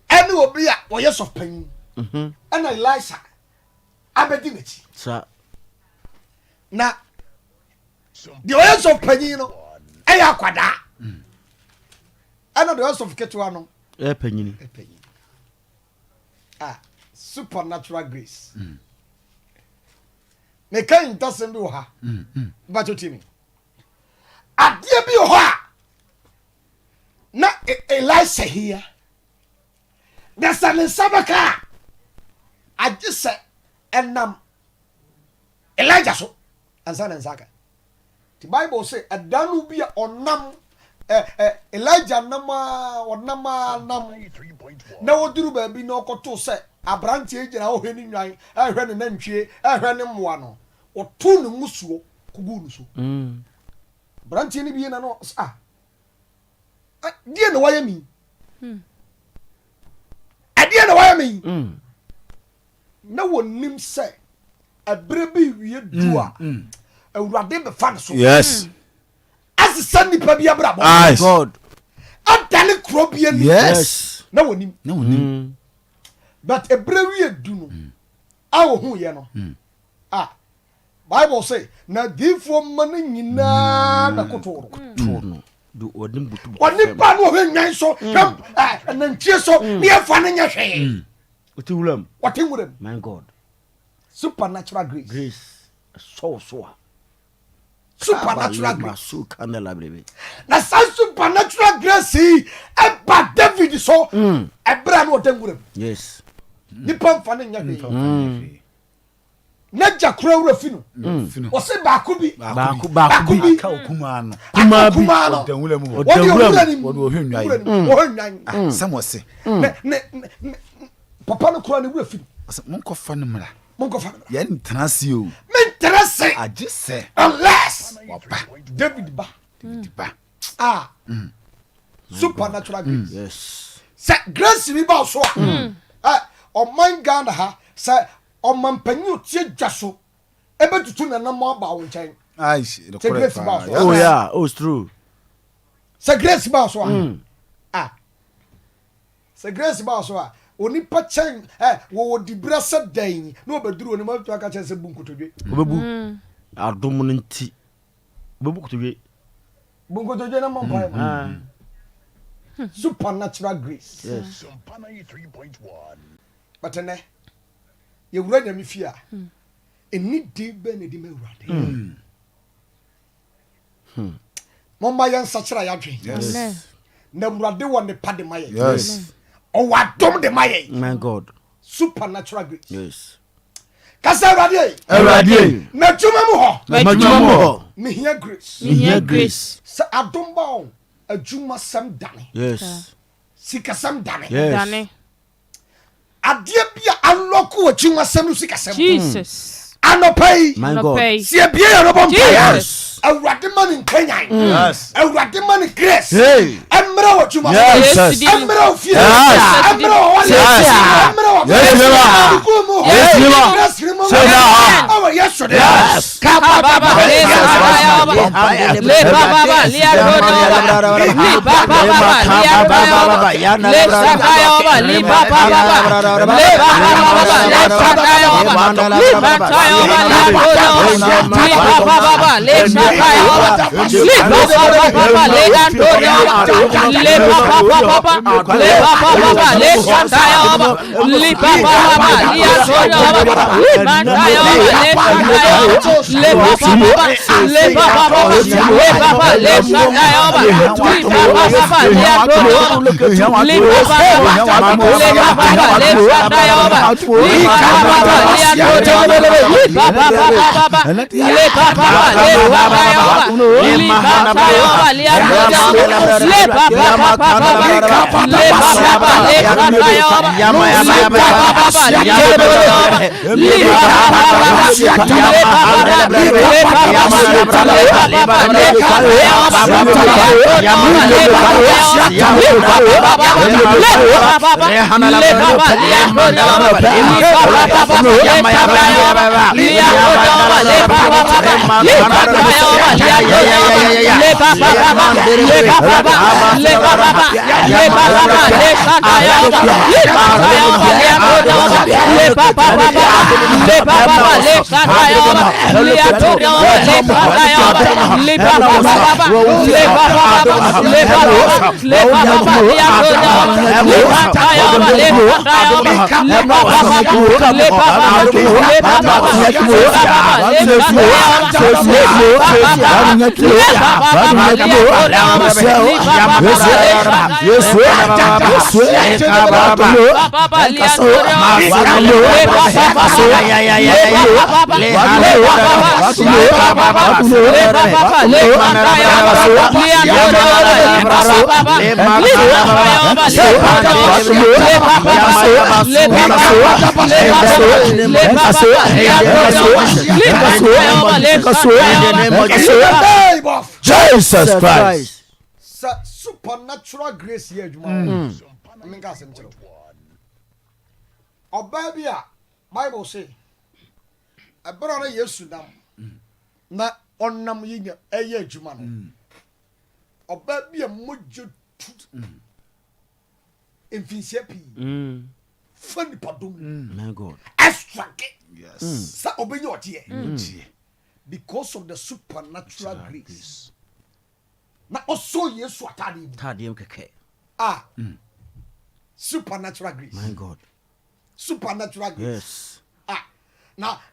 ene obi a wo yes of pain. And Elisha abedi mechi. Sa. Na the yes of pain no eya kwada. And the yes of ketwa no Epanyini. Supernatural grace. Me kan tasem bi wo ha. Ba totimi. Ade bi wo ha. Na Elisha here. There's an sabaka. I just said enam Elijah so ansa na nsaka. The Bible say adanu bi onam Elijah nama na woduru ba bi na okoto se abrante ejira wo hwani nwan ahwe ne nantwie ahwe ne mmoa no otu ne musuo kugu nu so abrante ni bi na no die na waya mi adie na waya mi na wonim se abre bi wie dua Awurade be fa so Yes. As Sunday Pabia Brabo. God. Atani Krobian. Yes. No one. No. But a brewy do. Our who yano. Bible say, na give for money na kotoro. Do odin butu. What the pan of him so come and then cheer so near fanning your shame. What you will What him with him? my God. Supernatural grace. Grace. So. Supernatural grace. Masu kandela baby. Na supernatural grace e ba David so e bra no dem with him. Yes. Nipa fanning your shame. naja kura wura finu o se baako bi ka okuma no odawura mu wo hwenwan samo se ne papa no kura ne wura finu monko fa no mra monko fa ya ntanase o mentanase age se unless wapa David ba supernatural grace Yes. say grace bi ba so o man Ghana ha say o man panyu tie dwaso ebetutu na na mo ba wo nchen ai say grace ba so Oh yeah, oh it's true. say grace ba so say grace ba so oni pa chen wo di brasa dan na obeduru oni ma to aka chen se bunkotodwe Obebu. Adom no nti. Obebu kutwe. bunkotodwe na mo pa supernatural grace. Yes. But ne ye wura nyame fia eni de be ne di me wurade mama yan sachira ya dwen yes na wurade wo ne pa de maye yes o wa dom de maye My God. supernatural grace Yes. kasa wurade Awurade na juma mu ho Majumbo. me here grace Here grace. sa adom ba o ajuma sam dane Yes. sika sam dane Yes. Dane. adie bia anloku ajuma sam sika sam Jesus. anopai My No God. pay. sie bia ya robo mpa Jesus. awurade ma ne nkanyan yes awurade ma ne grace hey emra wo juma Yes. Yes. emra wo fie Yes. emra wo wale Yes. emra wo Yes, Lord. kumu Yes, Lord. grace rimo Say that. awo yeso de Yes. ka ba ba ba Le Yes. baba le baba lia rodo le baba lia rodo le sakaya baba le baba le baba le sakaya baba le sakaya baba le rodo le baba le sakaya baba le baba le rodo le baba le baba le sakaya baba le baba lia rodo le sakaya Jesus Christ. Supernatural grace here juma I mean gas mchelo oba bia Bible say abro na Yesu dam na onam yinya eye juma no oba bia mojo tut emfinsia pi fani padom My God. extra Yes. sa obenya otie because of the supernatural grace na also Yesu atade Tadiem keke. supernatural grace My God. supernatural grace Yes.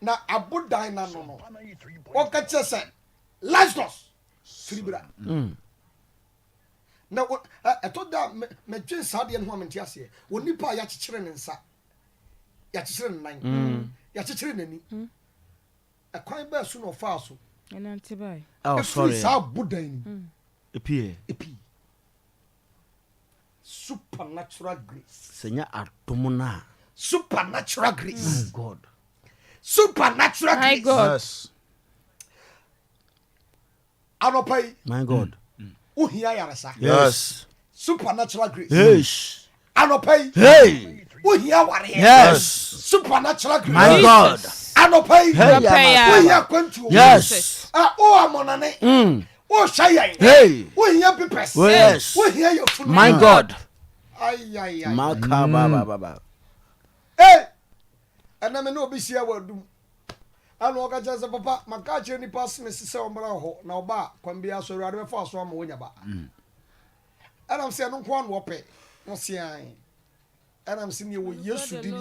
na abodan na no o ka che se Lazarus fribra na eto da me twen sade no amenti ase woni pa ya kekere ne nsa ya kekere ne nan ya kekere nani a kwan be so no fa so And antibai. Oh, sorry. sa budan Epi. supernatural grace. Senya adomuna. Supernatural grace. My God. Supernatural My grace. God. Yes. Anopai My God. uhia yaresa. Yes. Supernatural grace. Yes. Anopai Hey. uhia ware. Yes. Supernatural grace. My God. Anopai Hey. uhia kwantu. Yes. O amonane. O shayen. Hey. Uhia pipes. Yes. Uhia your food. My God. Ay. Makaba. Hey. And I'm no be here wadum. Anu oka jase papa makache ni pass me sise omra ho na oba kwambia so rade be fa so am wonya ba. And I'm saying no kwa no ope. No sian. And I'm saying wo Yesu dim.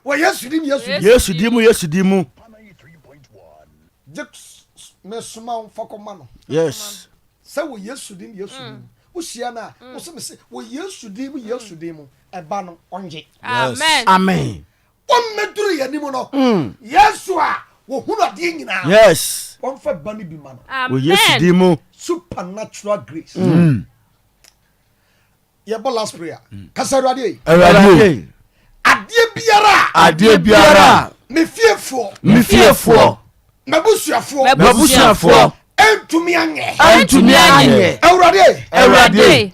Wo Yesu dim. Yesu dimu. Just me suma fakoma no. Yes. Say wo Yesu dim. Wo sia na wo se me say wo Yesu dim e ba no onje. Amen. Amen. On meduru yanimu no. Yesu a wo hunu ade nyina. Yes. On fa ba ni bi ma no. O Yesu Amen. dimu. Supernatural grace. Your last prayer. Kasarade. Awurade. Adie biara. Biara. Me fearful. Mabusuafo. Mabusuafo. Entumi anye. Awurade.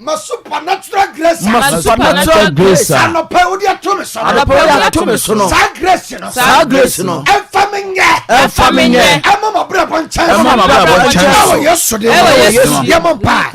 Ma supernatural grace. Supernatural grace. Anopa odi atome so. Sa grace no. Emfa menye. Emma ma bra poncha. Ewo Yesu de. Yemo pa.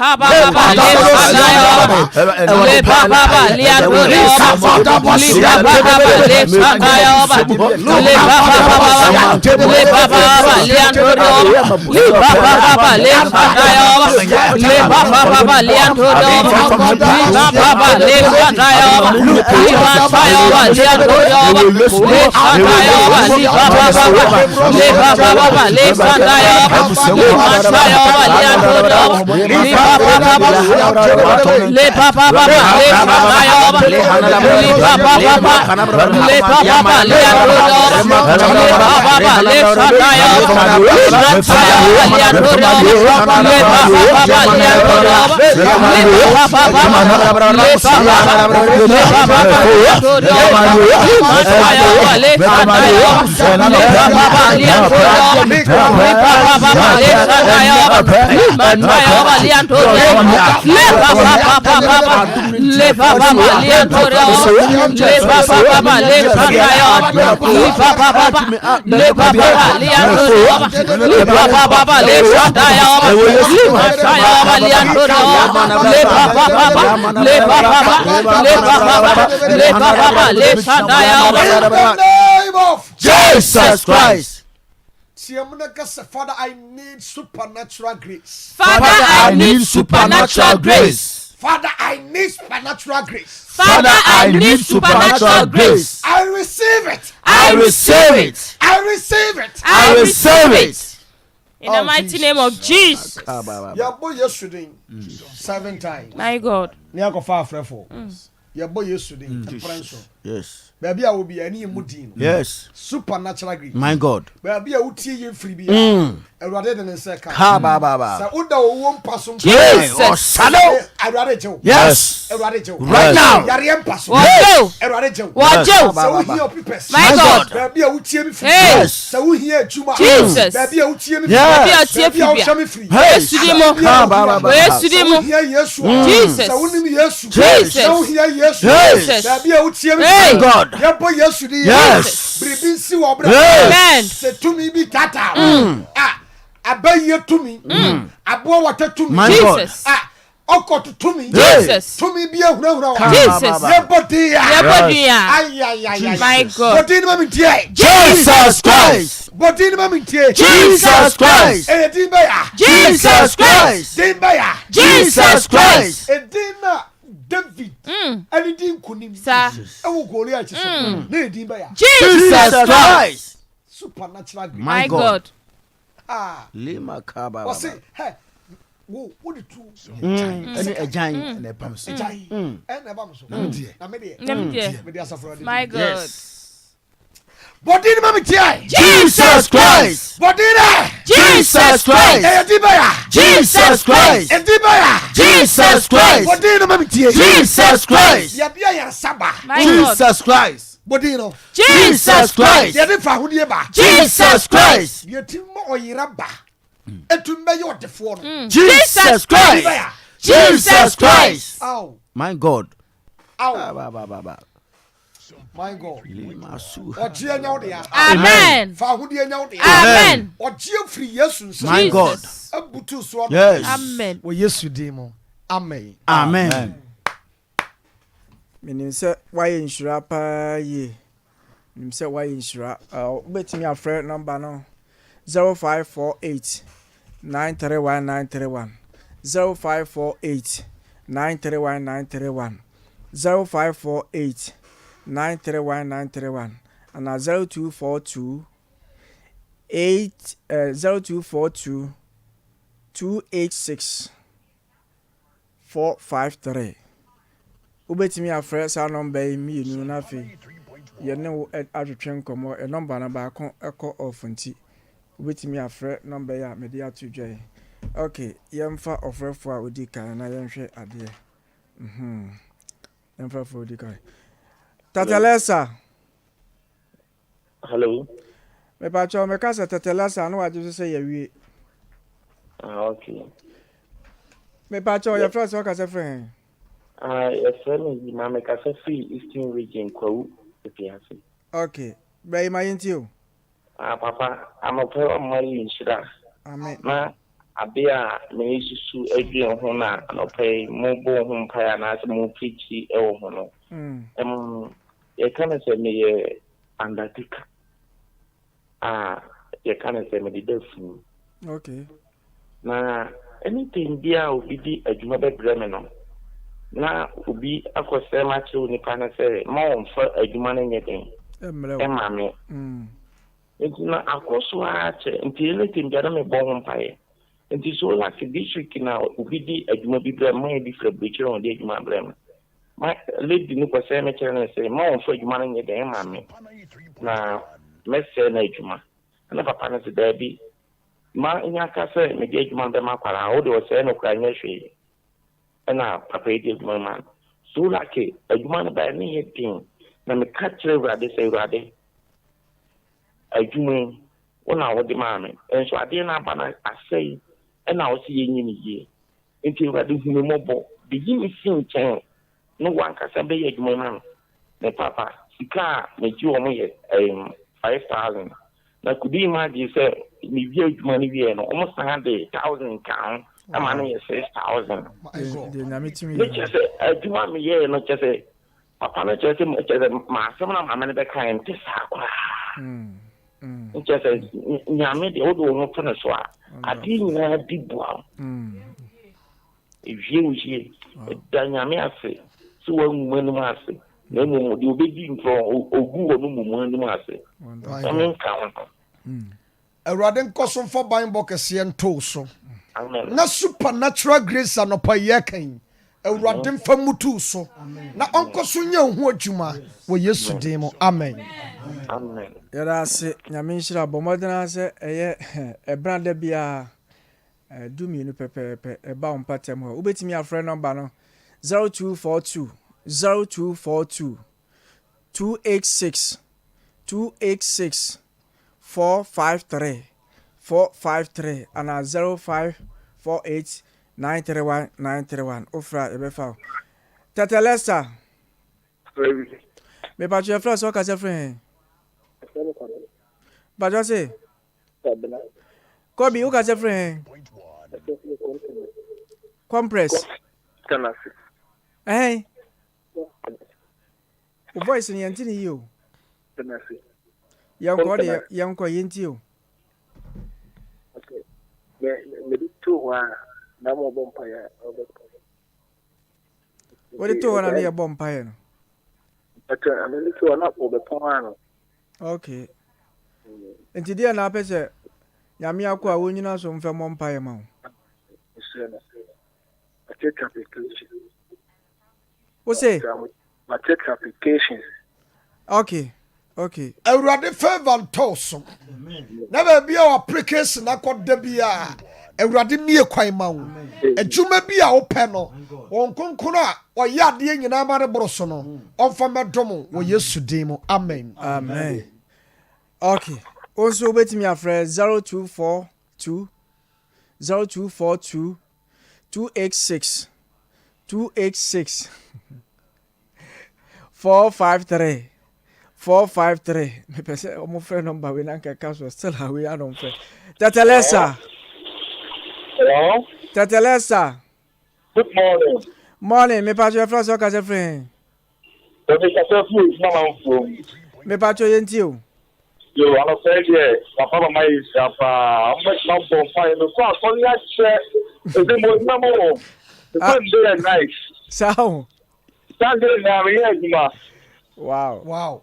Jesus Christ. Father, I need supernatural grace. Father, I need supernatural grace. Father, I need supernatural grace. Father, I need supernatural grace. I receive it. I receive it. I receive it. I receive it. In the Oh, mighty name of Jesus. Your boy yesterday 7 times. My God. Near go far for. Your boy yesterday. Yes. Baby, I will be any mudin. Yes. Supernatural grace. My God. Baby, I will tell you free be. Rather than a second. Baba. So, Uda won't pass on. Jesus. I rather Joe. Yes. Right now. Yariam pass. Wajo. Wajo. Wajo. So we hear people. My God. Baby, I will tell me free. Hey. So we hear Juma. Jesus. Baby, I will tell me free. Baby, I tell Baby, I will you tell me free. Esudimo. Esudimo. Hear yes. Jesus. So we hear yes. Jesus. So hear yes. Jesus. Baby, I will tell me Hey. free. God. Your boy yes. Yes. Bribin si wo bra. Amen. Se to me be tata. Abaye to me. Abo wata to me. Jesus. Okot to me. Jesus. To me be ehura. Jesus. Your body. Yebodia. Ay. My God. Body ni mami tie. Jesus Christ. Body ni mami tie. Jesus Christ. Edin ba ya. Jesus Christ. Din ba ya. Jesus Christ. Edin na David. Ani din kunim. Sir. Ewo Goliath so. Na edin ba ya. Jesus Christ. Supernatural grace. My God. Lima kaba. What's it? Hey. Wo the two. Any ajan. And I promise. Jai. And na ba so. Na me de. My God. Body ni mami tie. Jesus Christ. Body na. Jesus Christ. Edibaya. Jesus Christ. Edibaya. Jesus Christ. Body ni mami tie. Jesus Christ. Ya bia ya saba. Jesus Christ. Body no. Jesus Christ. Ya de fa hudie ba. Jesus Christ. Ya ti mo oyira ba. Etum be yo defo no. Jesus Christ. Jesus Christ. Ow. My God. Ow. My God. Otie nya wo de ya. Amen. Fa hudie nya wo de ya. Amen. Otie free Yesu nso. My God. Abutu so. Yes. Amen. Wo Yesu din mo. Amen. Amen. menim sɛ wayɛ nhyira paa yie menim sɛ wayɛ nhyira wobɛtumi afrɛ number no 0548 931931 0548 931931 0548 931931 and 0242 0242 286 453 wobɛtumi afrɛ saa nɔmba yi mmienu na afei yɛne wo atwetwe nkɔmmɔ nɔmba no baako ɛkɔ off nti wobɛtumi afrɛ nɔmba yi a mede ato dwa yi okay yɛmfa ɔfrɛfoɔ a ɔdi kan na yɛnhwɛ adeɛ yɛmfa ɔfrɛ ɔdi kan Tetelestai. Hello. Mepacho meka sɛ Tetelestai no wagye so sɛ yɛwie Okay. mepacho yɛfrɛ sɛ ɔka sɛ frɛ Your friend is Mama Free Eastern Region, Kwa, Piasi. okay bɛyi ma yɛnti o Papa, I'm a pair of money in Shira. amen Na, Abia, me issue Adrian Hona, and pay mobile home pie and as more preachy, Hono. You can't say me undertaker. You can't say me the deaf. okay Na, anything there will be a Jumaba Bremen. Na obi akɔsɛ ma kyerɛ nipa no sɛ ma ɔmfa adwuma no nyɛ den ɛma me nti na akɔ so a kyɛ nti anything biara mebɔ ho mpaeɛ nti so like district na obi di adwuma bi brɛ ma yɛdi frɛ bɛkyerɛ ɔde adwuma brɛ me ma lady no kɔsɛ me kyerɛ no sɛ ma ɔmfa adwuma no nyɛ den ɛma me na mɛsɛ no adwuma ɛna papa no sɛ daabi ma nya ka sɛ mede adwuma bɛma kwara a wode ɔsɛe no kora nyɛ hwee ɛna papa yi di adwuma ma so like adwuma no bɛyɛ ne yɛ den na meka kyerɛ Awurade sɛ Awurade adwuma yi wo na wode maa me nso adeɛ no aba no asɛe ɛna wo sɛ yɛnyi ne yie nti Awurade hu me mmɔbɔ de yi me si nkyɛn ne wankasa bɛyɛ adwuma ma no ne papa sika a megye wɔ mo yɛ 5,000 na kudi ma agye sɛ mewie adwuma no wie no ɔmo san de 1,000 ka ho ama no yɛ 6,000 ne kyerɛ sɛ adwuma meyɛɛ no kyerɛ sɛ papa no kyerɛ sɛ maasɛm no mama no bɛkae nte saa koraa nkyerɛ sɛ nyame deɛ wode wo ho to no so a adeɛ nyinaa di boa wo ɛwie wo hie da nyame ase sɛ woawu anom ase na mmom deɛ wobɛdi ntorɔ ɔgu wɔ no mumu anom ase ɛme nka wo Awurade nkɔ so mfa ban bɔ kɛseɛ ntoo so amen na supernatural grace anɔpa yɛ kan Awurade mfa mutu so na ɔnkɔ so nyɛ ho adwuma wɔ Yesu din mu amen amen yɛda ase nyame nhyira bɔ mmɔdena sɛ ɛyɛ ɛbra da biara du mmienu pɛpɛɛpɛ ɛba wo mpatam hɔ wobɛtumi afrɛ nɔmba no 0242 286 453 and 0548 931 ofra ebefa Tetelestai me pa tu fla so ka se fren ba jo se Kobi o ka se fren compress eh o voice ni antini yo yanko de yanko yenti o what it to na near bompire no okay enti dia na pese nyame akwa wonyina so mfa bompire ma wo say applications okay Okay. Awurade favor toso. Na ba bia o application akoda bia. Awurade mie kwan ma wo. Adwuma bia wo pɛ no. Won konkono a oyɛ ade nyina ma ne boroso no. Onfa medom wo Yesu din mu. Amen. Amen. Okay. Also betimi afre 0242 286 453 me pese o mo friend number we na ka so still how we are on friend Tetelestai. Hello. Tetelestai. Good morning. Morning, me pa your friend so ka se friend. Me pa cho yenti o. Yo, I'm afraid papa mama is apa. I'm not bomb fire. No, so ya che. The mo na mo. The day night. Sao. Sunday na we here. Wow.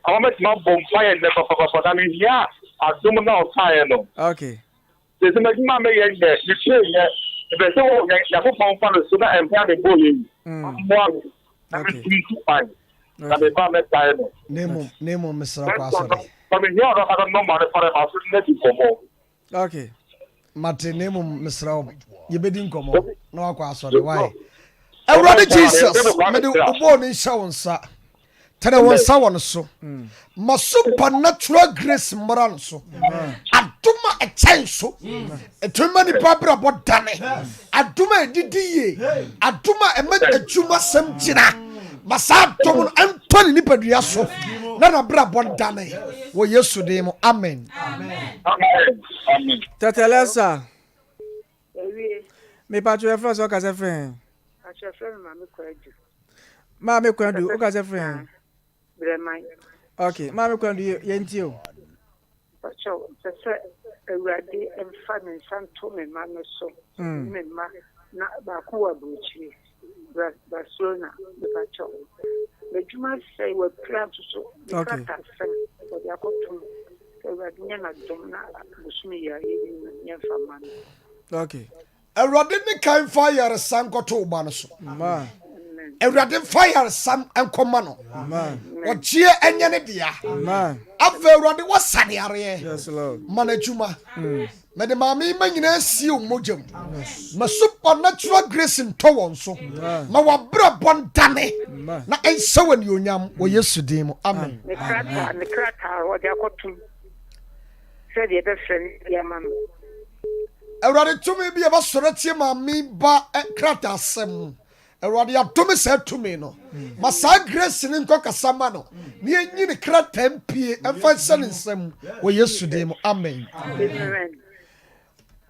I'm not bomb fire. The papa that means yeah. I don't know fire no. Okay. There's a man me here. You say yeah. The person who ya go bomb fire so that empire the boy. Okay. Na be ba me fire no. Nemo Mr. Kwasori. Okay. Mate name Mr. Yebedi nkomo na akwa asori why. Awurade Jesus, me de obo ni sha wonsa. Tere wonsa won so. Ma supernatural grace mran so. Aduma e chen so. Etuma ni babra bodane. Aduma edidiye. Aduma e ma aduma sem gina. Masa tom Anthony ni padua so. Na na bra bodane. Wo Yesu de mo. Amen. Amen. Tetelestai. Me pa tu e fro so ka se friend. A che friend Ma me kwandu o ka se friend. Bremai. Okay, ma me kwandu yenti o. Pacho, se Awurade emfa ne santo me ma no so. Me ma na ba ko wa bruchi. Barcelona, the pacho. The Juma say we plan to so. Okay. For the akotum. Awurade nya na dom na busumi ya yen fa man. Okay. Awurade ni kan fire sankoto ba no so. Ma. Awurade fire sam enkoma no. Ma. Ogie enye ne dia. Ma. Ave Awurade wasane are. Yes Lord. Manajuma. Me de mami manyina si o mojam. Ma supernatural grace nto won so. Ma wa bra bondane. Na ensawa ni onyam wo Yesu din mu. Amen. Ne krata wo de akotum. Se de be friend ya man. Awurade tumi bi e ba soratie mami ba krata asem. Awurade ya tumi se tumi no. Ma sa grace ni nko kasama no. Ni enyi ni krata mpie emfa se ni nsem wo Yesu din mu. Amen. Amen.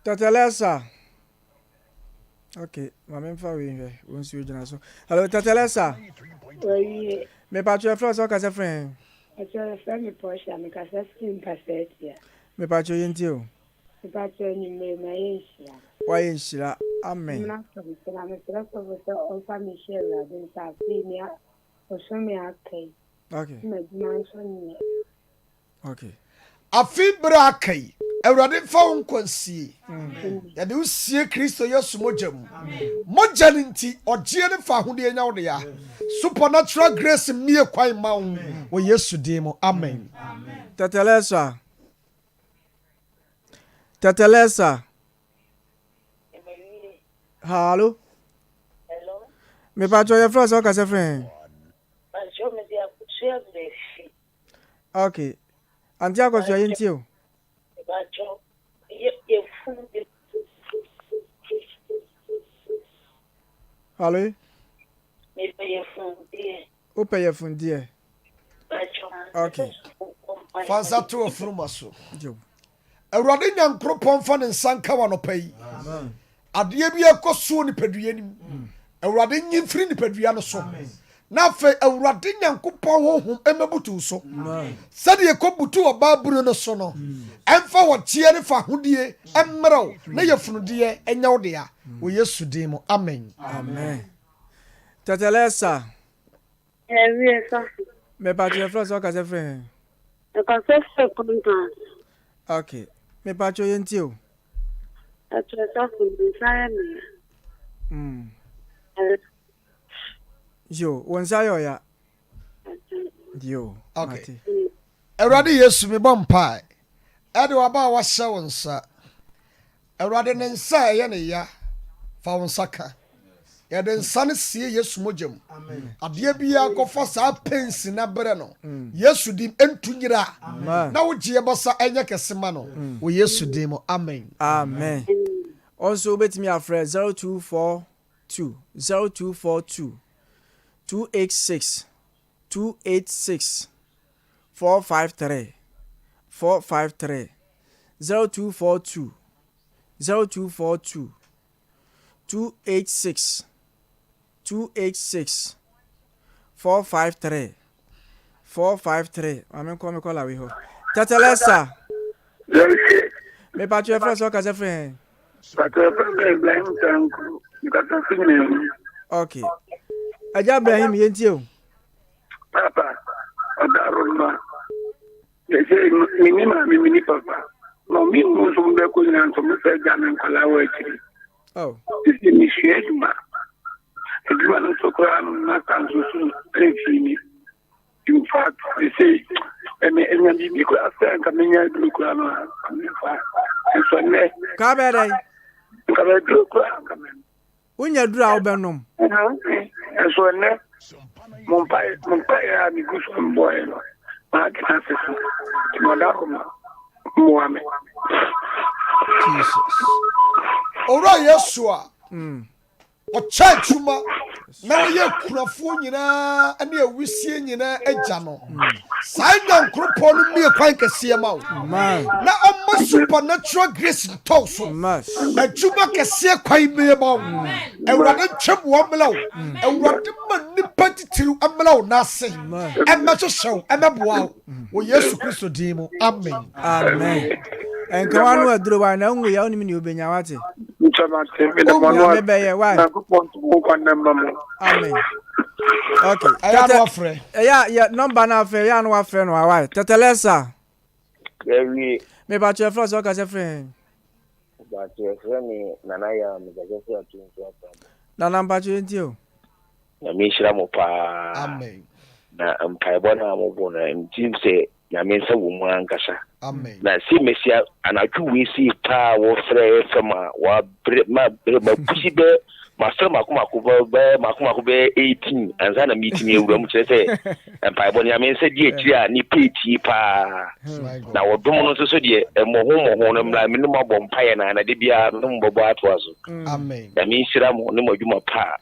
Tetelestai. Okay, mama mfa we here. Won si ojina so. Hello Tetelestai. Oui. Me pa tu e fro so ka se friend. A che friend me Porsche me ka se skin cassette ya. Me pa tu yenti o. Me pa tu ni me na Nsiah. Wa yenshira. Amen. Na so me na so on family share la den sa fi ni a o so me akai. Okay. Me man so ni. Okay. Afi bra kai. Awurade fa won kwansie. Ya de usie Kristo Yesu mojam. Moja nti ogie ne fa hode enya wo de ya. Supernatural grace mie kwan ma wo Yesu din mu. Amen. Tetelestai. Tetelestai. Hello. Hello. Me pa cho ye fro so ka se friend. Pa jo me dia kutia blefi. Okay. Anti akoso yenti o. Bacho ye fun de. Hello. Me pay fun de. O pay fun de. Bacho. Okay. Fansa to ofruma so. Jo. Awurade nyankropon fa ne nsanka wa no pai. Amen. Ade bi ekoso ni padua nim. Awurade nyimfiri ni padua no so. Na fe Awurade nyankopon honhom emebutu so. Sade ekobutu obaburu no so no. Emfa wo tie ne fa hodie emrew na yefunude enya wo de a wo Yesu din mu. Amen. Amen. Tetelestai. Oui, ça. Me pa tu e fro so ka se friend. Le conseil c'est pour nous. Okay. Me pa cho yenti o. A che ça pour Nsiah me. Yo, Nsiah ya. Yo. Okay. Awurade Yesu me bompa. Ade waba wa hyɛ wo nsa. Awurade ne nsa ɛyɛ ne ya. Fa wo nsa ka. Yɛde nsa no sie Yesu mogyam. Adeɛ biara kɔfa saa pensi na bere no. Yesu dim entu nyira. Na wo gye basa ɛnyɛ kɛse ma no. Wo Yesu dim mo. Amen. Amen. Also betimi afre 0242 286 453 0242 286 453 amen come call away ho Tetelestai me pa tu frère so ka se frère okay aja Ibrahim yenti o papa odaruma yese mini papa no mi muso mbe ko nyanto me fe gamen kala wa chiri oh isi mi sheduma eduma no sokora na kanso su trefini in fact they say enya bi ko asa ka menya du ko no in fact so ne ka bere ka be du ko ka men unya dura obenom so ne mon pai ya mi gusto mboy no ma ka se so mo da ko Muhammad Jesus. Ora Yeshua. Ocha chuma na ye kurafo nyina ane awisie nyina agya no. Sai na nkropo no mie kwan kese ma wo. Na omma supernatural grace toso. Na chuma kese kwan mie ma wo. Ewurade twem wo mela wo. Ewurade ma nipa titiru amela wo na ase. Emma so hyew, emma boa wo. Yesu Kristo din mu. Amen. Amen. Enka wanu aduro wa na nwu ya oni mi obenya wate. Nchamate me na manu. Na kupontu ko na mamu. Amen. Okay. Aya no afre. Ya number na afre ya no afre no awai. Tetelestai. Ewi Me ba che fro so ka se friend. ba che me nana ya me ga je fro atu nso ata. Na number 20 o. Na me shira mo pa. Amen. Na mpaebo na mo bo na ntim se na me nsa wo mu ankasa. Amen. Na si mesia anatu we si pa wo frɛ fama wa ma pusi be ma frɛ makoma ko be 18 anza na meeting ewura mu kyerɛ sɛ mpaebo na me nsa di akiri a ni peti pa na wo dom no so de mo ho no mra me no mabɔ mpae na de bia no mbɔbɔ ato aso. Amen. Na me nhyira mo ne mo adwuma pa